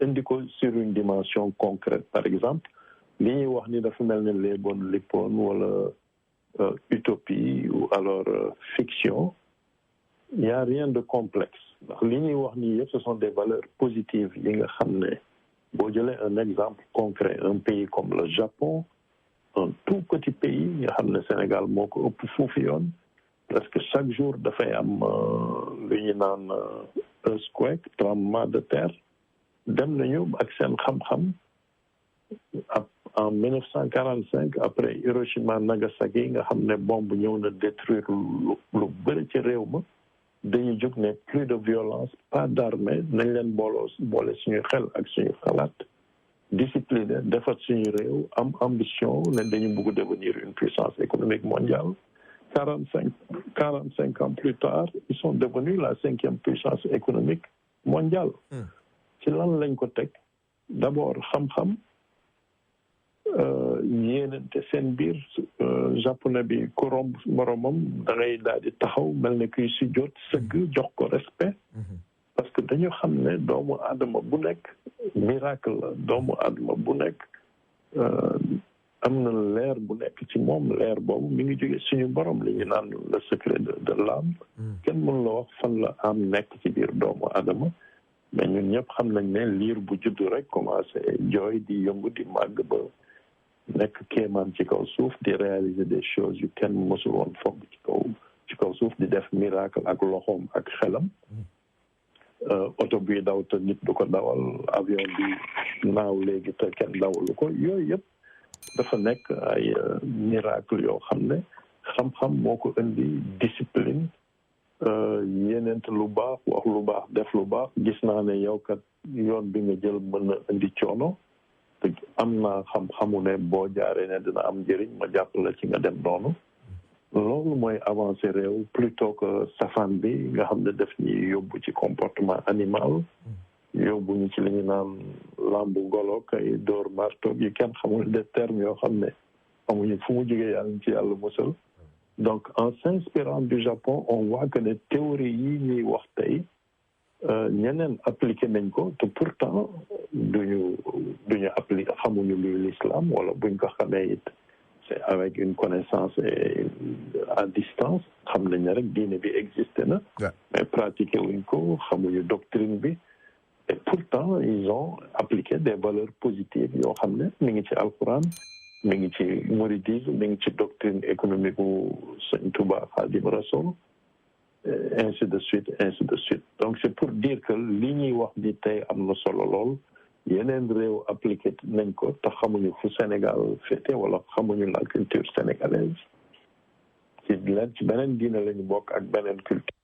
indi ko sur une dimension concrète par exemple li ñuy wax ni dafa mel ne léeboon lippoon wala utopie ou alors fiction il y a rien de complexe ndax li ñuy wax ni yëpp ce sont des valeurs positives yi nga xam ne boo jëlee un exemple concret un pays comme le Japon un tout petit pays nga xam ne Sénégal moo ko ëpp foofu yoon presque chaque jour dafay am lu ñu naan earthquake tremblement de terre dem nañu ak seen xam-xam en 1945 après Hiroshima Nagasaki nga xam ne bombe ñëw na détruire lu bëri ci réew ma dañu jóg ne plus de violence pas d'armée nañ leen boole suñu xel ak suñu xalaat discipliné defar suñu réew am ambition ne dañu bëgg devenir une puissance économique mondiale 45 ans plus tard ils sont devenus la 5e puissance économique mondiale ci lan lañ ko teg d'abord xam-xam yéenante seen biir japonais bi ku romb moromam da ngay daal di taxaw mel ne kuy si jot sëgg jox ko respect parce que dañu xam ne doomu aadama bu nekk miracle la doomu aadama bu nekk am na leer bu nekk ci moom leer boobu mi ngi jóge suñu borom li ñu naan le secret de l'âme kenn mën la wax fan la am nekk ci biir doomu aadama mais ñun ñëpp xam nañ ne liir bu juddu rek commencé jooy di yëngu di màgg ba nekk kéemaan ci kaw suuf di réaliser des choses yu kenn mësul woon foog ci kaw suuf di def miracle ak loxoom ak xelam oto buy daw te nit du ko dawal avion bi naaw léegi te kenn dawalu ko yooyu yëpp dafa nekk ay miracle yoo xam ne xam-xam moo ko indi discipline yeneent lu baax wax lu baax def lu baax gis naa ne yow kat yoon bi nga jël mën na indi coono te am naa xam-xamu ne boo jaaree ne dina am njëriñ ma jàpp la ci nga dem noonu loolu mooy avancer réew plutôt que safaan bi nga xam ne def ñi yóbbu ci comportement animal yóbbu ñu ci li ñu naan lambu golo kay dóor marto yi kenn xamul des termes yoo xam ne xamuñu fu mu jógee yàlla ci yàlla musal donc en s'inspirant du Japon on voit que ne théorie yi ñuy wax tey ñeneen appliqué nañ ko te pourtant duñu appliqué xamuñu luy l'islam wala buñ ko xamee it c'est avec une connaissance et à distance xam nañ ne rek diine bi existé na mais pratiqué wuñ ko xamuñu doctrine bi et pourtant ils ont appliqué des valeurs positives yoo xam ne mi ngi ci alquran mi ngi ci mouridisme mi ngi ci doctrine économique u Sëñ Tuubaa Xaadimu Rasuul ainsi de suite donc c'est pour dire que li ñuy wax di tey am na solo lool yeneen réew appliqué nañ ko te xamuñu fu Sénégal féete wala xamuñu la culture sénégalaise ci beneen diine la ñu bokk ak beneen culture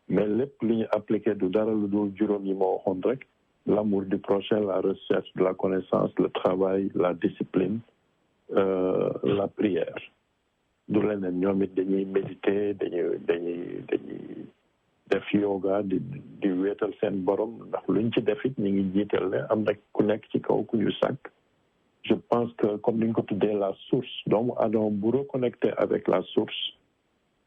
mais lépp li ñu appliqué du dara lu dul juróom yi ma waxoon rek l'amour du prochain, la recherche de la connaissance, le travail, la discipline, la prière. du leneen ñoom it dañuy méditer dañuy def yoga di wéetal seen borom ndax luñ ci def it ñu ngi jiital ne am na ku nekk ci kaw ku ñu sàkk. Je pense que comme ni ñu ko tuddee la source doomu aadama bu reconnecté avec la source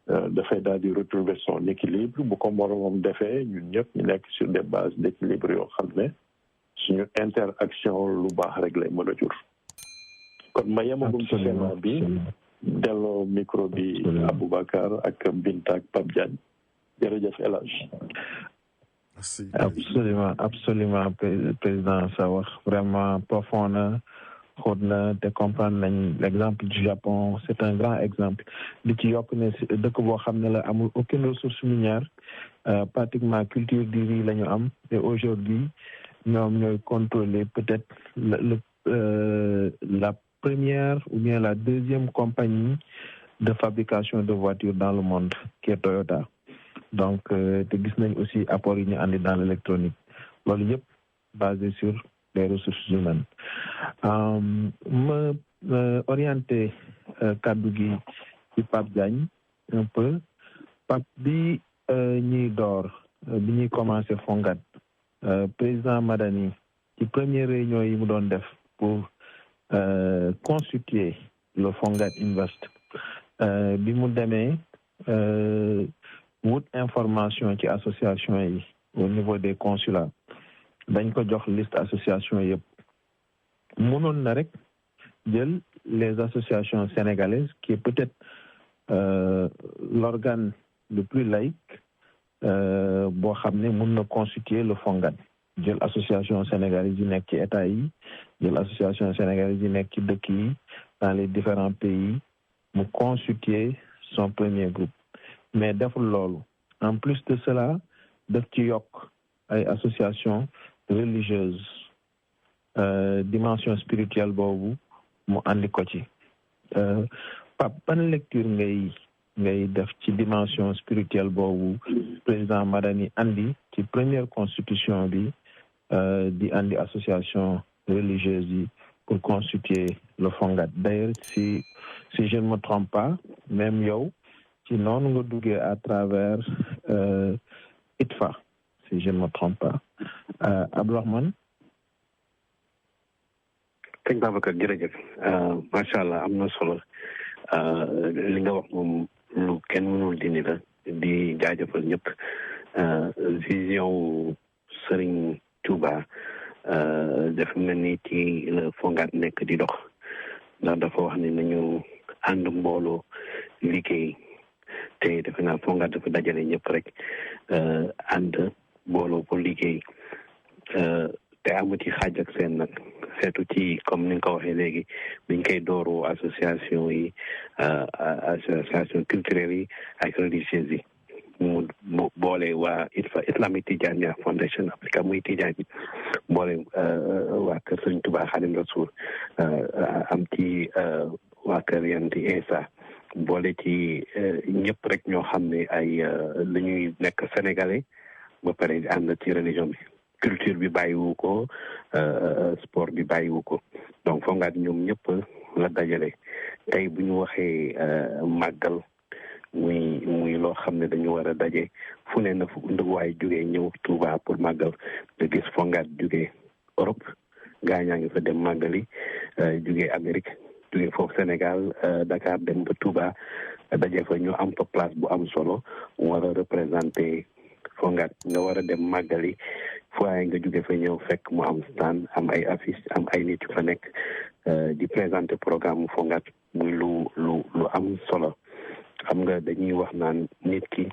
dafay daal di retrouver son équilibre bu ko moromam defee ñun ñëpp ñu nekk sur des bases d'équilibre yoo xam ne suñu interaction lu baax rek lay mën a jur. kon ma yemagum ci schéma bi delloo micro bi Aboubacar ak Binta ak Pape Diagne jërëjëf El Hadj. Absolument président sa wax vraiment profond na xóot na te comprendre nañ l'exemple du Japon c'est un grand exemple di ci yokk ne dëkk boo xam ne la amul aucune ressource minière pratiquement culture du riz la ñu am et aujourd'hui ñoom ñooy contrôler peut-être la première ou bien la deuxième compagnie de fabrication de voitures dans le monde qui est Toyota. Donc te gis nañ aussi apport yi ñu andi dans l'électronique loolu yëpp basé sur les ressources humaines. Ma orienté kaddu gi ci Pape Diagne un peu Pape bi ñuy door bi ñuy commencé Fonguat président Madani ci première réunion yi mu doon def pour constituer le Fonguat Invest bi mu demee wut information ci association yi au niveau des consulats dañ ko jox liste association yëpp mënoon na rek jël les associations sénégalaises qui est peut-être l'organe le plus laïque boo xam ne mën na constituer le Fonguat jël association sénégalaise yi nekk ci état yi jël association sénégalaise yi nekk ci dëkk yi dans les différents pays mu constituer son premier groupe mais deful loolu en plus de cela daf ci yokk ay association religieuse dimension spirituelle boobu mu andi ko ci Pape ban lecture ngay def ci dimension spirituelle boobu président Madani andi ci première constitution bi di andi association religieuse yi pour constituer le Fonguat d'ailleurs si je ne me trompe pas même yow ci noonu nga duggee à travers ITFA si je ne me trompe pas Abdourahmane. sëñ Babacar jërëjëf macha allah am na solo li nga wax moom lu kenn mënul dindi la di jaajëfal ñëpp vision Serigne Touba dafa mel ni ci le Fonguat nekk di dox ndax dafa wax ni nañu ànd mbooloo liggéey te defe naa Fonguat dafa dajale ñëpp rek ànd mbooloo pour liggéey te amu ci xaaj ak seen nag seetu ci comme ni nga ko waxee léegi biñ koy dooru association yi association culturelle yi ak religieuse yi mu boole waa Islamic Tijaniya Foundation Africa muy Tijaan yi boole waa kër Sëriñ Tuubaa Xaadimu Rasuul am ci waa kër Yanti Isa boole ci ñëpp rek ñoo xam ne ay la ñuy nekk sénégalais ba pare ànd ci religion bi culture bi bàyyiwu ko sport bi bàyyiwu ko donc Fonguat ñoom ñëpp la dajale tey bu ñu waxee màggal muy loo xam ne dañu war a daje fu ne na fu ndëgwaay jógee ñëw Touba pour màggal nga gis Fonguat jógee Europe gaañaa ngi fa dem màggali jógee Amérique jógee foofu Sénégal Dakar dem ba Touba daje fa ñu am fa place bu am solo war a représenter Fonguat nga war a dem màggali waaye nga jóge fa ñëw fekk mu am stand am ay affiche am ay nit yu fa nekk di présenter programme Fonguat muy lu am solo xam nga dañuy wax naan nit ki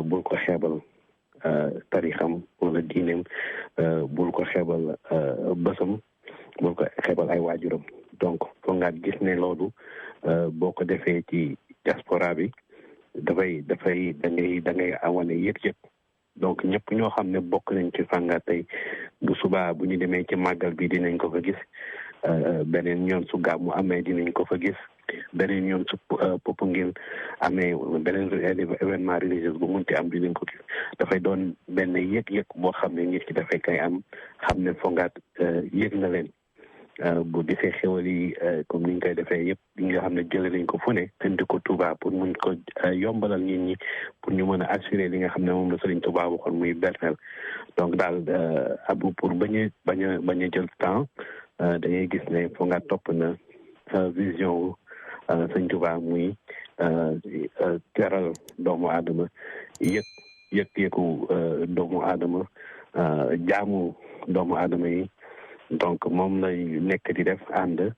bul ko xeebal tarixam wala diineem bul ko xeebal bësam bul ko xeebal ay waajuram donc Fonguat gis ne loolu boo ko defee ci diaspora bi dafay da ngay awane yëg-yëg donc ñëpp ñoo xam ne bokk nañ ci Fonguat tey bu subaa bu ñu demee ci màggal bi dinañ ko fa gis beneen yoon su gàmmu amee dinañ ko fa gis beneen yoon su Popenguine amee beneen événement religieux bu munti am dinañ ko gis dafay doon benn yëg-yëg boo xam ne nit ki dafay kay am xam ne Fonguat yëg na leen bu defee xewal yi comme ni ñu koy defee yëpp yi nga xam ne jëlee nañ ko fu ne indi ko Touba pour mun ko yombalal nit ñi pour ñu mën a assurer li nga xam ne moom la Serigne Touba waxoon muy bernel donc daal abu pour bañ a jël temps da ngay gis ne Fonguat topp na vision wu Serigne Touba muy teral doomu aadama yëg-yëgu doomu aadama jaamu doomu aadama yi. donc moom lay nekk di def ànd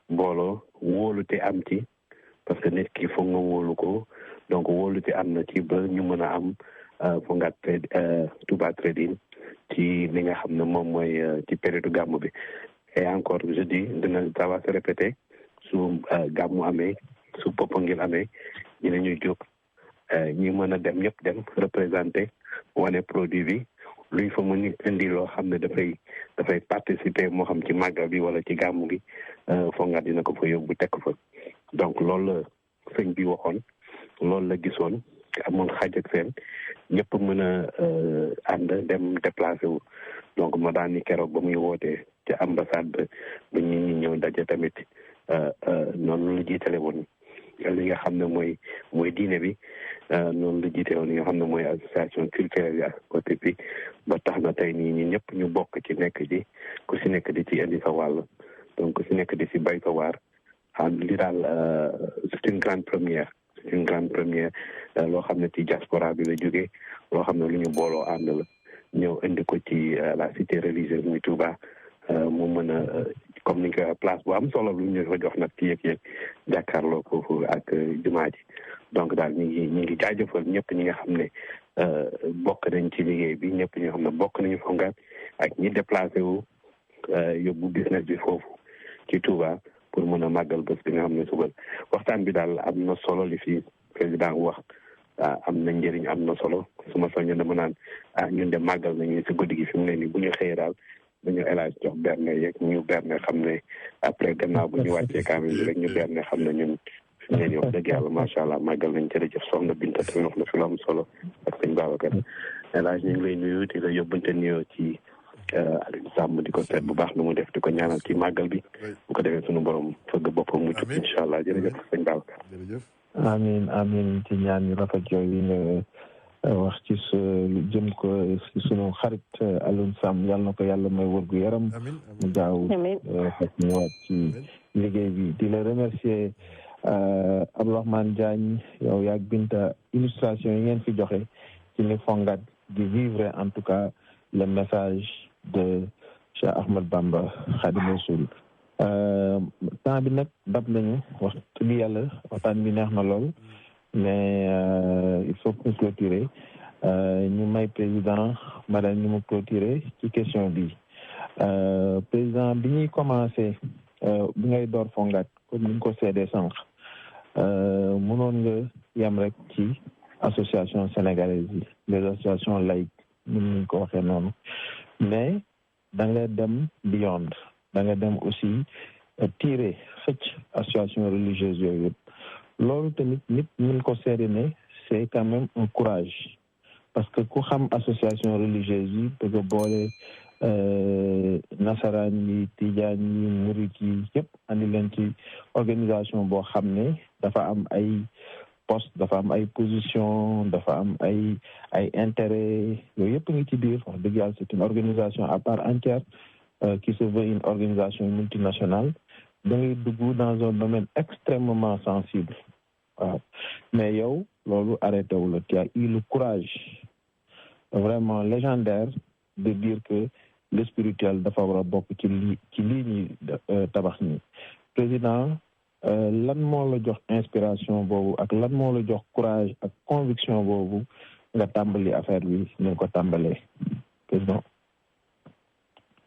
mbooloo wóolute am ci parce que nit ki foog nga wóolu ko donc wóolute am na ci ba ñu mën a am Fonguat Touba Trade-in ci li nga xam ne moom mooy ci période gàmmu bi et encore je dis ça va se répéter su gàmmu amee su Popenguine amee dinañuy jóg ñi mën a dem ñëpp dem représenté wane produit bi luñ fa mën indi loo xam ne dafay participer moo xam ci màggal bi wala ci gàmmu gi Fonguat dina ko fa yóbbu teg fa donc loolu la sëñ bi waxoon loolu la gisoon amoon xaaj ak seen ñëpp mën a ànd dem déplacé wu donc ma daan ni keroog ba muy wootee ci ambassade ba ñi ñëw daje tamit noonu la jiitale woon li nga xam ne mooy diine bi noonu la jiite woon li nga xam ne mooy association culturelle yi ak côté bi ba tax na tey nii ñi ñëpp ñu bokk ci nekk di ku si nekk di ci indi sa wàll donc ku si nekk di si bay sa waar li daal c'est une grande première loo xam ne ci diaspora bi la jógee loo xam ne lu ñu booloo ànd la ñëw indi ko ci la cité religieuse muy Touba mu mën a comme ni nga place bu am solo lu ñu ko jox nag ci yëg-yëg jàkkaarloo foofu ak jumaa ji donc daal ñi ngi jaajëfal ñëpp ñi nga xam ne bokk nañ ci liggéey bi ñëpp ñi nga xam ne bokk nañu Fonguat ak ñi déplacé wu yóbbu business bi foofu ci Touba pour mën a màggal bés bi nga xam ne suba waxtaan bi daal am na solo li fi président wax am na njëriñ am na solo su ma soññee dama naan ñun de màggal nañu si guddi gi fi mu ne nii bu ñu xëyee daal dañu élage jox berne yeeg ñu berne xam ne après gannaaw bu ñu wàccee kaamil bi rek ñu berne xam ne ñun fi mu ne nii wax dëgg yàlla macha allah màggal nañ jërëjëf soxna Binta tamit wax na fi lu am solo ak sëñ Babacar élage ñu ngi lay nuyu di la yóbbante nuyoo ci Aliou Samb di ko seet bu baax nu mu def di ko ñaanal ci màggal bi bu ko defee suñu borom fëgg boppam mucc incha allah jërëjëf sëñ Babacar amiin ci ñaan yu rafet yooyu nga wax ci jëm ko ci sunu xarit Aliou Samb yàlla na ko yàlla may wër gu yaram mu gaaw fekk ñëwaat ci liggéey bi di la remercier Abdourahmane Diagne yow yaag Binta illustration yi ngeen fi joxe ci ni Fonguat di vivre en tout cas le message de Cheikh Ahmed Bamba Khadimou Rassoul temps bi nag dab nañu wax dëgg yàlla waxtaan bi neex na lool mais il faut que clôturer ñu may président madame ñu mu clôturer ci question bi président bi ñuy commencé bi ngay door Fonguat comme ni ñu ko seedee sànq mënoon nga yem rek ci association sénégalaise yi les associations laïques ñu ko waxee noonu mais da nga dem beyond da nga dem aussi tirer xëcc association religieuse yooyu yëpp loolu tamit nit mën ko seede ne c'est quand même un courage parce que ku xam association religieuse yi bëgg a boole nasaraan yi tijaan yi murit yi yëpp andi leen ci organisation boo xam ne dafa am ay poste dafa am ay position dafa am ay intérêt yooyu yëpp ngi ci biir wax dëgg yàlla c'est une organisation à part entière qui se veut une organisation multinationale da ngay dugg dans un domaine extrêmement sensible waaw mais yow loolu arrêté wu la tu as eu le courage vraiment légendaire de dire que le spirituel dafa war a bokk ci lii ñi tabax ni président lan moo la jox inspiration boobu ak lan moo la jox courage ak conviction boobu nga tàmbali affaire bi ñu ko tàmbalee président.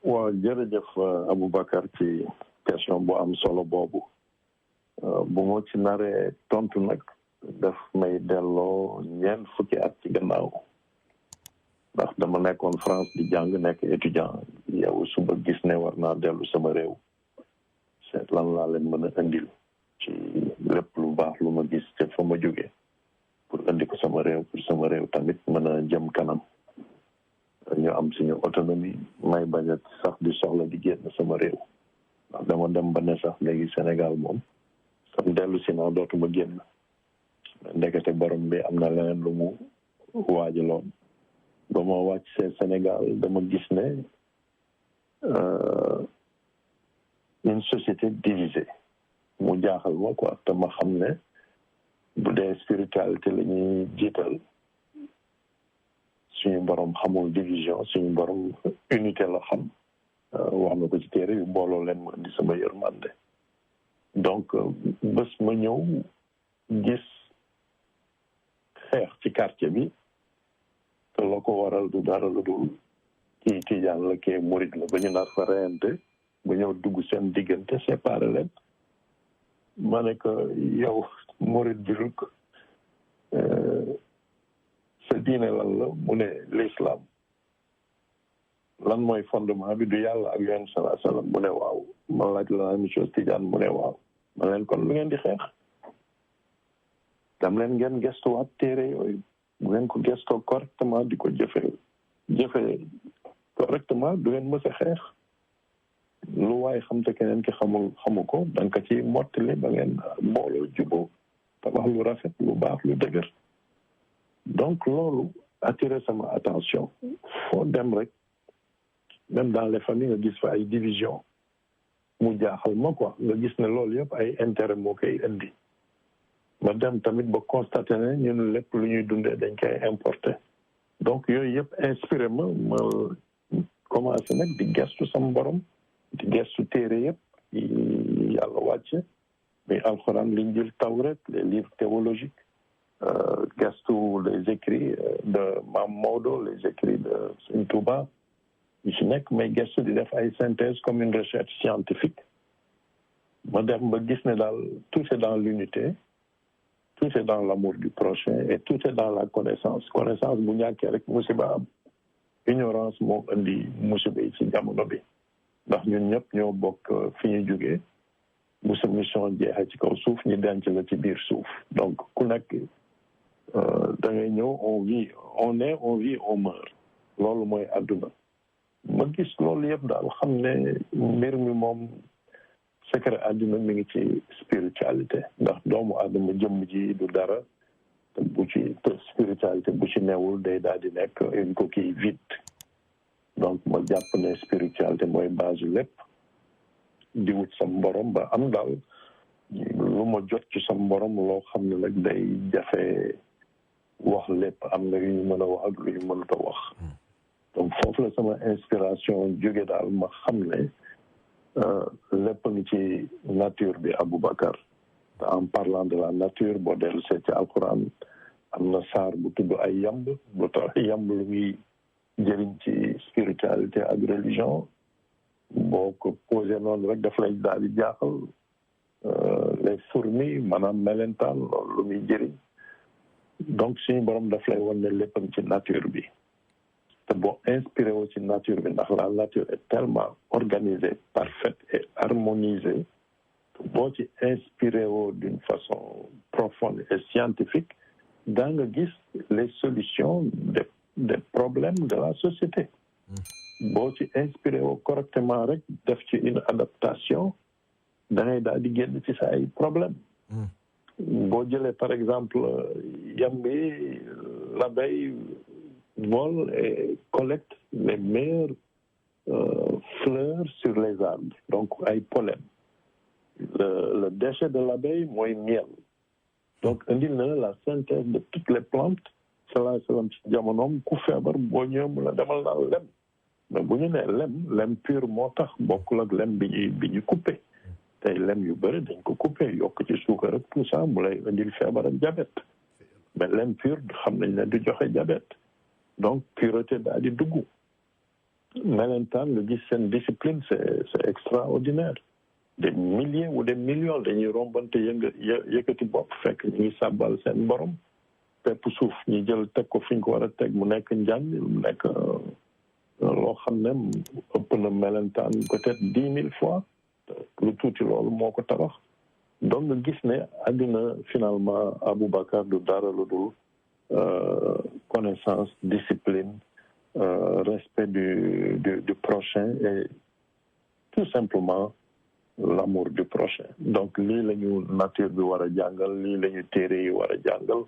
waaw jërëjëf Aboubacar ci question bu am solo boobu bu ma ci naree tontu nag daf may delloo ñeent fukki at ci gannaaw ndax dama nekkoon France di jàng nekk étudiant yow suba gis ne war naa dellu sama réew seet lan laa leen mën a indil ci lépp lu baax lu ma gis te fa ma jógee pour indi ko sama réew pour sama réew tamit mën a jëm kanam ñu am suñu autonomie may bañ a sax di soxla di génn sama réew ndax dama dem ba ne sax léegi Sénégal moom sam dellu si naa dootuma génn ndekete borom bi am na leneen lu mu waajaloon ba ma wàcc see Sénégal dama gis ne une société divisée mu jaaxal ma quoi te ma xam ne bu dee spiritualité la ñuy jiital suñu borom xamul division suñu borom unité la xam wax na ko ci téere yu booloo leen ma indi sama yërmande donc bés ma ñëw gis xeex ci quartier bi te la ko waral du dara lu dul kii tijaan la kii murit la ba ñu nar fa reyante ba ñëw dugg seen diggante séparé leen ma ne ko yow murit bi sa diine lan la mu ne l'islam lan mooy fondement bi du yàlla ak yonent sallallahu alayhi wasallam mu ne waaw ma laaj la même chose tijaan mu ne waaw ma leen kon lu ngeen di xeex dam leen ngeen gestuwaat téere yooyu bu ngeen ko gestoo correctement di ko jëfee correctement du ngeen mës a xeex lu waaye xam te keneen ki xamu ko da nga ko ci mottali ba ngeen mbooloo juboo tabax lu rafet lu baax lu dëgër donc loolu attiré sama attention foo dem rek même dans les familles nga gis fa ay division mu jaaxal ma quoi nga gis ne loolu yëpp ay intérêt moo koy indi ma dem tamit ba constaté ne ñun lépp lu ñuy dundee dañ koy importer donc yooyu yëpp inspiré ma commencé nag di gestu sama borom di gestu téere yëpp yàlla wàcce mais alxuraan l'Injil Tawret les livres théologiques gestu les écrits de Mam Maodo les écrits de Sëñ Touba yu ci nekk mais gestu di def ay synthèse comme une recherche scientifique ma dem ba gis ne daal tout est dans l'unité tout est dans l'amour du prochain et tout est dans la connaissance bu ñàkkee rek musiba am ignorance moo indi musiba yi ci jamono bi ndax ñun ñëpp ñoo bokk fi ñu jógee bu sa mission jeexee ci kaw suuf ñu denc la ci biir suuf donc ku nekk da ngay ñëw on vit on meurt loolu mooy àdduna ma gis loolu yëpp daal xam ne mbir mi moom secret àdduna mi ngi ci spiritualité ndax doomu àdduna jëmm ji du dara te bu ci spiritualité bu ci newul day daal di nekk une coquille vide donc ma jàpp ne spiritualité mooy base lépp di wut sam borom ba am daal lu ma jot ci sam borom loo xam ne nag day jafe wax lépp am na yu ñu mën a wax ak lu ñu mënut a wax donc foofu la sama inspiration jóge daal ma xam ne lépp ngi ci nature bi Aboubacar te en parlant de la nature boo dellu see ci alquran am na saar bu tudd ay yamb bu tax yamb lu muy jëriñ ci spiritualité ak religion boo ko posé noonu rek daf lay daal di jaaxal les fourmis maanaam melentaan loolu lu muy jëriñ donc suñu borom daf lay wan ne léppam ci nature bi te boo inspiré wu ci nature bi ndax la nature est tellement organisée parfaite et harmonisée boo ci inspiré woo d'une façon profonde et scientifique daa nga gis les solutions des problèmes de la société boo ci inspiré woo correctement rek def ci une adaptation da ngay daal di génn ci sa ay problème boo jëlee par exemple yambi l'abeille vole et collecte les meilleures fleurs sur les arbres donc ay pollen le déchet de l'abeille mooy miel donc indil na la synthèse de toutes les plantes sallallahu alayhi wa sallam ci jamonoom ku feebar boo ñëwee mu la demal naa lem mais bu ñu nee lem pur moo tax bokkul ak lem bi ñu coupé tey lem yu bëri dañ ko coupé yokk ci suukar ak tout ça mu lay indil feebar ak diabète mais lem pur xam nañ ne du joxe diabète donc pureté daal di dugg melentaan nga gis seen discipline c'est extraordinaire des milliers ou des millions dañuy rombante yëkkati bopp fekk ñu ngi sàbbal seen borom pepp suuf ñu jël teg ko fi ñu ko war a teg mu nekk njàng mu nekk loo xam ne ëpp na melentaan peut-être 10 000 fois lu tuuti loolu moo ko tabax donc nga gis ne àddina finalement Aboubacar du dara lu dul connaissance discipline respect du prochain et tout simplement l'amour du prochain donc lii la ñu nature bi war a jàngal lii la ñu téere yi war a jàngal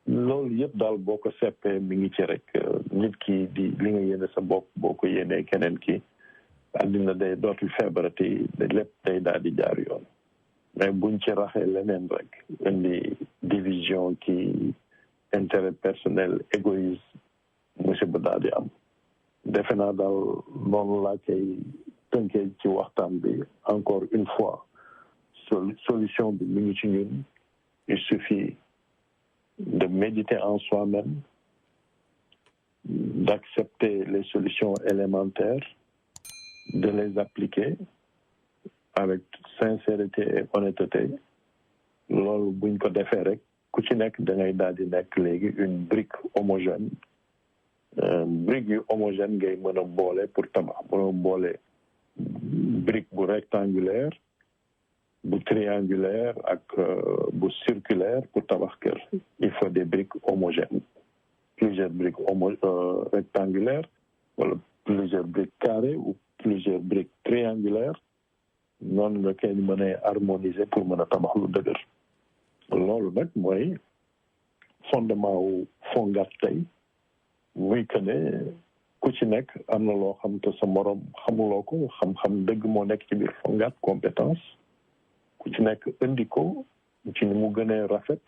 loolu yëpp daal boo ko seppee mi ngi ci rek nit ki di li nga yéene sa bopp boo ko yéenee keneen ki àddina day dootul feebarati lépp day daal di jaar yoon mais buñ ci raxee leneen rek indi division ki intérêt personnel égoïsme musiba daal di am defe naa daal noonu laa koy tënkee ci waxtaan bi encore une fois solution bi mi ngi ci ñun il suffit de méditer en soi-même d'accepter les solutions élémentaires de les appliquer avec sincérité et honnêteté loolu buñ ko defee rek ku ci nekk da ngay daal di nekk léegi une brique homogène brique yu homogène ngay mën a boole pour tabax mën a boole brique bu rectangulaire bu triangulaire ak bu circulaire pour tabax kër il faut des briques homogènes plusieurs briques rectangulaires wala plusieurs briques carrées ou plusieurs briques triangulaires noonu nga koy mën a harmoniser pour mën a tabax lu dëgër loolu nag mooy fondement wu Fonguat tey muy que ne ku ci nekk am na loo xam te sa morom xamuloo ko xam-xam dëgg moo nekk ci biir Fonguat compétence ku ci nekk indi ko ci ni mu gënee rafet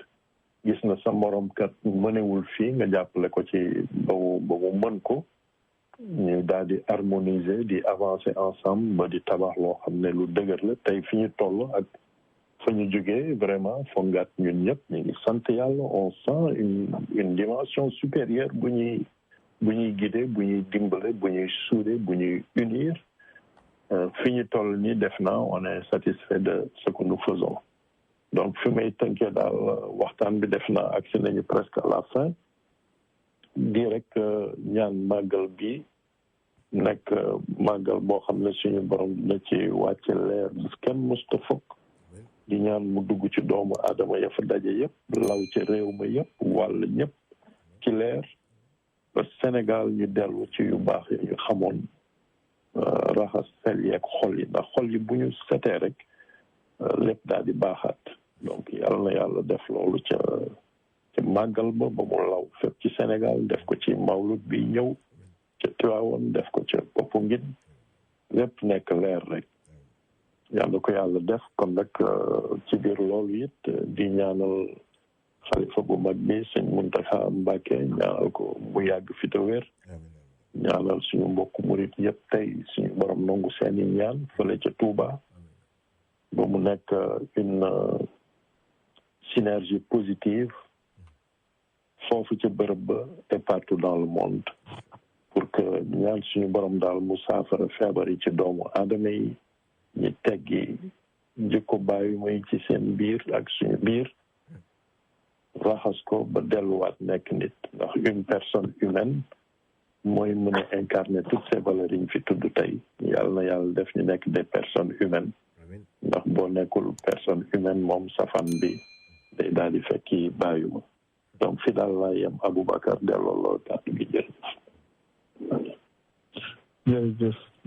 gis na sa morom kat mënewul fii nga jàppale ko ci ba mu mën ko ñu daal di harmoniser di avancer ensemble ba di tabax loo xam ne lu dëgër la tey fi ñu toll ak fa ñu jógee vraiment Fonguat ñun ñëpp ñu ngi sant yàlla on sent une dimension supérieure bu ñuy guider bu ñuy dimbale bu ñuy souder bu ñuy unir fi ñu toll nii def naa on est satisfait de ce que nous faisons donc fi may tënkee daal waxtaan bi def naa agsi nañu presque à la fin di rek ñaan màggal bi nekk màggal boo xam ne suñu borom dina ci wàcce leer kenn musta fokk di ñaan mu dugg ci doomu aadama ya fa daje yëpp law ci réew ma yëpp wàll ñëpp ci leer ba Sénégal ñu dellu ci yu baax yi ñu xamoon raxas xel yeeg xol yi ndax xol yi bu ñu setee rek lépp daal di baaxaat donc yàlla na yàlla def loolu ca màggal ba mu law fépp ci Sénégal def ko ci mawlud bi ñëw ca Tiwaawoon def ko ca Popenguine lépp nekk leer rek yàlla ko yàlla def kon nag ci biir loolu it di ñaanal xalifa bu mag bi sëñ Muntaxa Mbàkke ñaanal ko mu yàgg fi te wér ñaanal suñu mbokk murit yëpp tey suñu borom nangu seeni ñaan fële ca Touba ba mu nekk une synergie positive foofu ca bërëb ba et partout dans le monde pour que ñaan suñu borom daal mu saafara feebar yi ci doomu aadama yi ñu teggi jikko bàyyi may ci seen biir ak suñu biir raxas ko ba delluwaat nekk nit ndax une personne humaine mooy mën a incarner toutes ces valeurs yi ñu fi tudd tey yàlla na yàlla def ñu nekk des personnes humaines ndax boo nekkul personne humaine moom safan bi day daal di fekki bàyyuma donc fi daal laa yem Aboubacar delloo loolu kàddu gi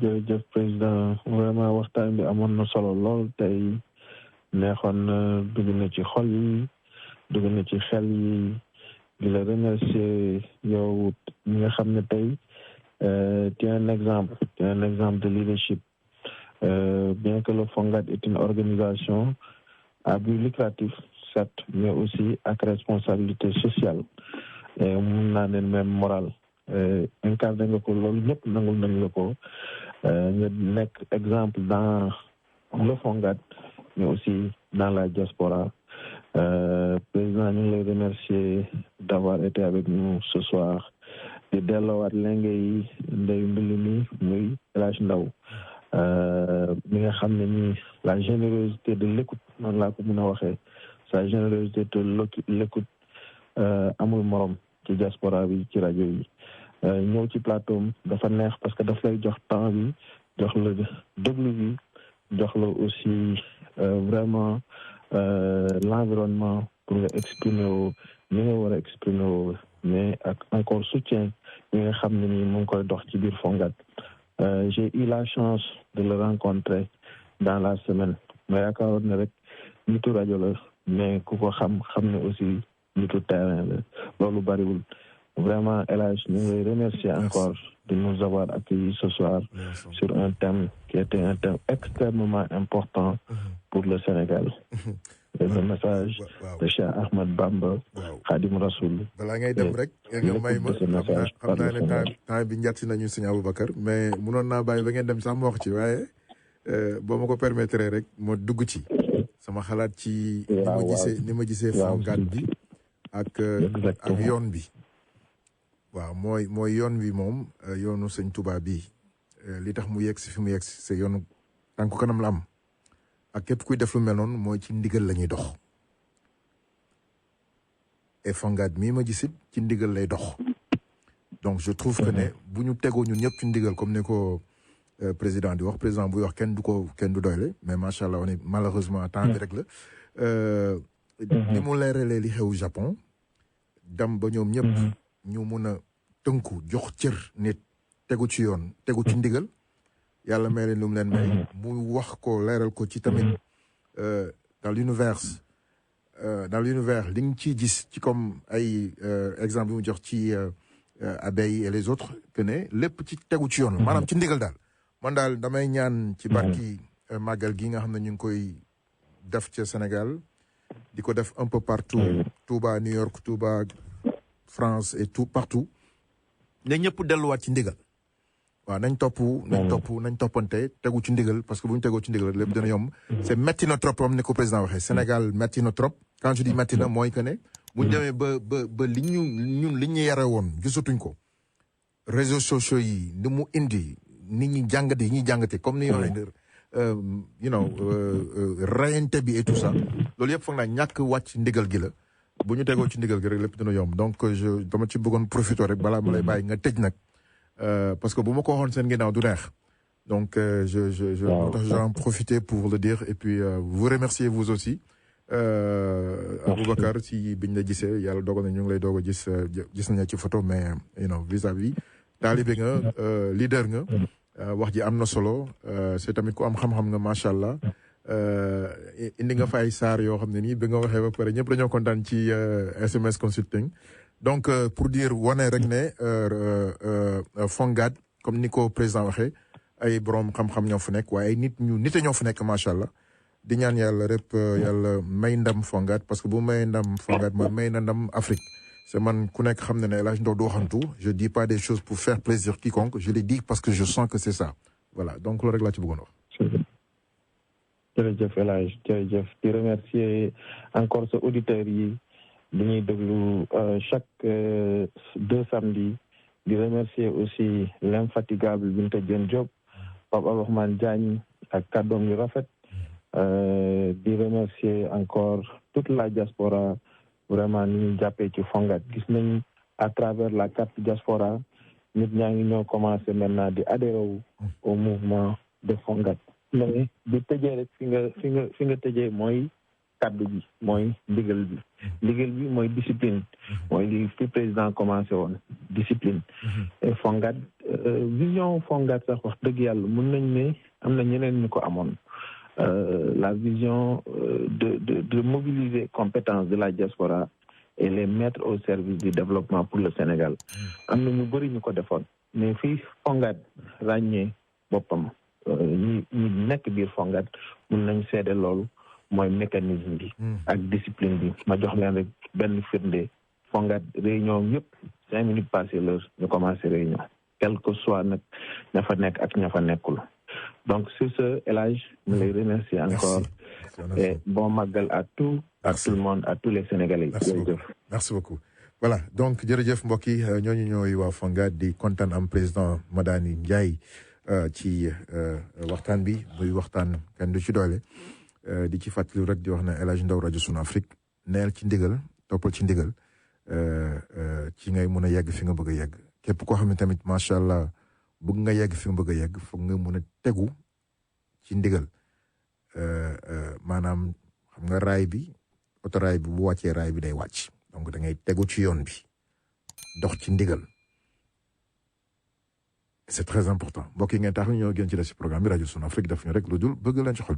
jërëjëf président vraiment waxtaan bi amoon na solo lool tey neexoon na dugg na ci xol yi dugg na ci xel yi di la remercier yow ñi nga xam ne tey tu es un exemple de leadership bien que le Fonguat est une organisation à but lucratif certes mais aussi ak responsabilité sociale et mun naa ne même morale incarné nga ko loolu ñëpp nangul nañ la ko nga nekk exemple dans le Fonguat mais aussi dans la diaspora président ñu ngi lay remercier d'avoir été avec nous ce soir di delloowaat lenge yi ndeyu mbili mi muy El Hadj Ndaw mi nga xam ne ni la générosité de l'écoute noonu laa ko mën a waxee sa générosité de l'écoute amul morom ci diaspora bi ci rajo yi ñëw ci plateau dafa neex parce que daf lay jox temps bi jox la déglu bi jox la aussi vraiment l'environnement pour nga exprimer wu ni nga war a exprimer wu mais ak encore soutien yi nga xam ne nii mu ngi koy dox ci biir Fonguat. J'ai eu la chance de le rencontrer dans la semaine ma yaakaaroon ne rek nitu rajo la mais ku ko xam ne aussi nitu terrain la loolu bariwul vraiment El Hadj ñu ngi lay remercier encore de nous avoir accueillis ce soir sur un thème qui était un thème extrêmement important pour le Sénégal. Le message de Cheikh Ahmed Bamba Khadim Rasoul. balaa ngay dem rek nga may ma xam naa ne temps bi njàtti nañu sëñ Aboubacar mais munoon naa bàyyi ba ngeen dem sax ma wax ci waaye boo ma ko permettre rek ma dugg ci sama xalaat ci ni ma gisee Fonguat bi ak yoon bi waaw mooy yoon bi moom yoonu sëñ Touba bi li tax mu yegg si fi mu yegg si c'est yoonu tànku kanam la am ak képp kuy def lu mel noonu mooy ci ndigal la ñuy dox et Fonguat mii ma gisit ci ndigal lay dox donc je trouve que ne bu ñu tegoo ñun ñëpp ci ndigal comme ni ko président di wax président buy wax kenn du doyle mais macha allah on est malheureusement temps bi rek la ni mu leeralee li xew Japon dem ba ñoom ñëpp ñu mun a tënku jox cër nit tegu ci yoon tegu ci ndigal yàlla may leen lu mu leen may mu wax ko leeral ko ci tamit dans l'univers li nga ciy gis ci comme ay exemple yu mu jox ci abeilles et les autres que ne lépp ci tegu ci yoon maanaam ci ndigal daal man daal damay ñaan ci barki màggal gi nga xam ne ñu ngi koy def ca Sénégal di ko def un peu partout Touba New York Touba France et tout partout ne ñëpp delluwaat ci ndigal waaw nañ toppante tegu ci ndigal parce que bu ñu tegoo ci ndigal lépp dina yomb c'est metti na trop am ni ko président waxee Sénégal metti na trop quand je dis metti na mooy que ne bu ñu demee ba li ñu yare woon gisatuñ ko réseaux sociaux yi ni mu indi nit ñi jàngate yi ñuy jàngate comme ni rayante bi et tout ça loolu yëpp foog naa ñàkk wàcc ndigal gi la bu ñu tegoo ci ndigal gi rek lépp dina yomb donc dama ci bëggoon profiter rek balaa ma lay bàyyi nga tëj nag parce que bu ma ko waxoon seen ginnaaw du neex donc j'en profiter pour le dire et puis vous remercier vous aussi Aboubacar si biñ la gisee yàlla dogal na ñu ngi lay doog a gis nañu ci photo mais vis-à-vis taalibe nga leader nga wax ji am na solo c'est tamit ku am xam-xam nga macha allah indi nga fay saar yoo xam ne nii bi nga waxee ba pare ñëpp dañoo kontaan ci SMS consulting donc pour dire wane rek ne Fonguat comme ni ko président waxee ay borom xam-xam ñoo fa nekk waaye ay nit ñoo fa nekk macha allah di ñaan yàlla rek yàlla may ndam Fonguat parce que bu may ndam Fonguat mooy may na ndam Afrique c'est man ku nekk xam ne ne El Hadj Ndao du waxantu je dis pas des choses pour faire plaisir quiconque je les dis parce que je sens que c'est ça voilà donc loolu rek laa ci bëggoon wax. jërëjëf El Hadj jërëjëf di remercier encore sa auditeurs yi di ñuy déglu chaque 2 samedis di remercier aussi l'infatigable Binta Diène Diop Pape Abdourahmane Diagne ak kàddoom yu rafet di remercier encore toute la diaspora vraiment ni ñu jàppee ci Fonguat gis nañ à travers la carte diaspora nit ñaa ngi ñoo commencé maintenant di adhérer au mouvement de Fonguat mais di tëjee rek fi nga tëjee mooy kaddu bi mooy ndigal bi mooy discipline mooy li fi président commencé woon discipline et Fonguat vision Fonguat sax wax dëgg yàlla mën nañ ne am na ñeneen ñu ko amoon la vision de mobiliser compétences de la diaspora et les mettre au service du développement pour le Sénégal am na ñu bëri ñu ko defoon mais fii Fonguat ràññee boppam ñi nekk biir Fonguat mun nañ seede loolu mooy mécanisme bi ak discipline bi ma jox leen rek benn firnde Fonguat réunion yëpp 5 minutes passées l'heure ñu commencé réunion quel que soit nag ña fa nekk ak ña fa nekkul donc sur ce El Hadj ñu lay remercier encore et bon màggal à tout le monde à tous les Sénégalais merci beaucoup voilà donc jërëjëf mbokk yi ñooñu ñooy waa Fonguat di kontaan am président Madani Ndiaye ci waxtaan bi muy waxtaan kenn du ci doole di ci fàttali rek di wax ne El Hadj Ndao rajo Sunu Afrique neel ci ndigal toppal ci ndigal ci ngay mën a yegg fi nga bëgg a yegg képp koo xam ne tamit macha allah bëgg nga yegg fi nga bëgg a yegg foog nga mën a tegu ci ndigal maanaam xam nga raay bi autorail bi bu wàccee raay bi day wàcc donc da ngay tegu ci yoon bi dox ci ndigal c'est très important mbokk yi ngeen tax ñoo gën ci des ci programme bi rajo Sun Afrique daf ñu rek lu dul bëgg leen ci xol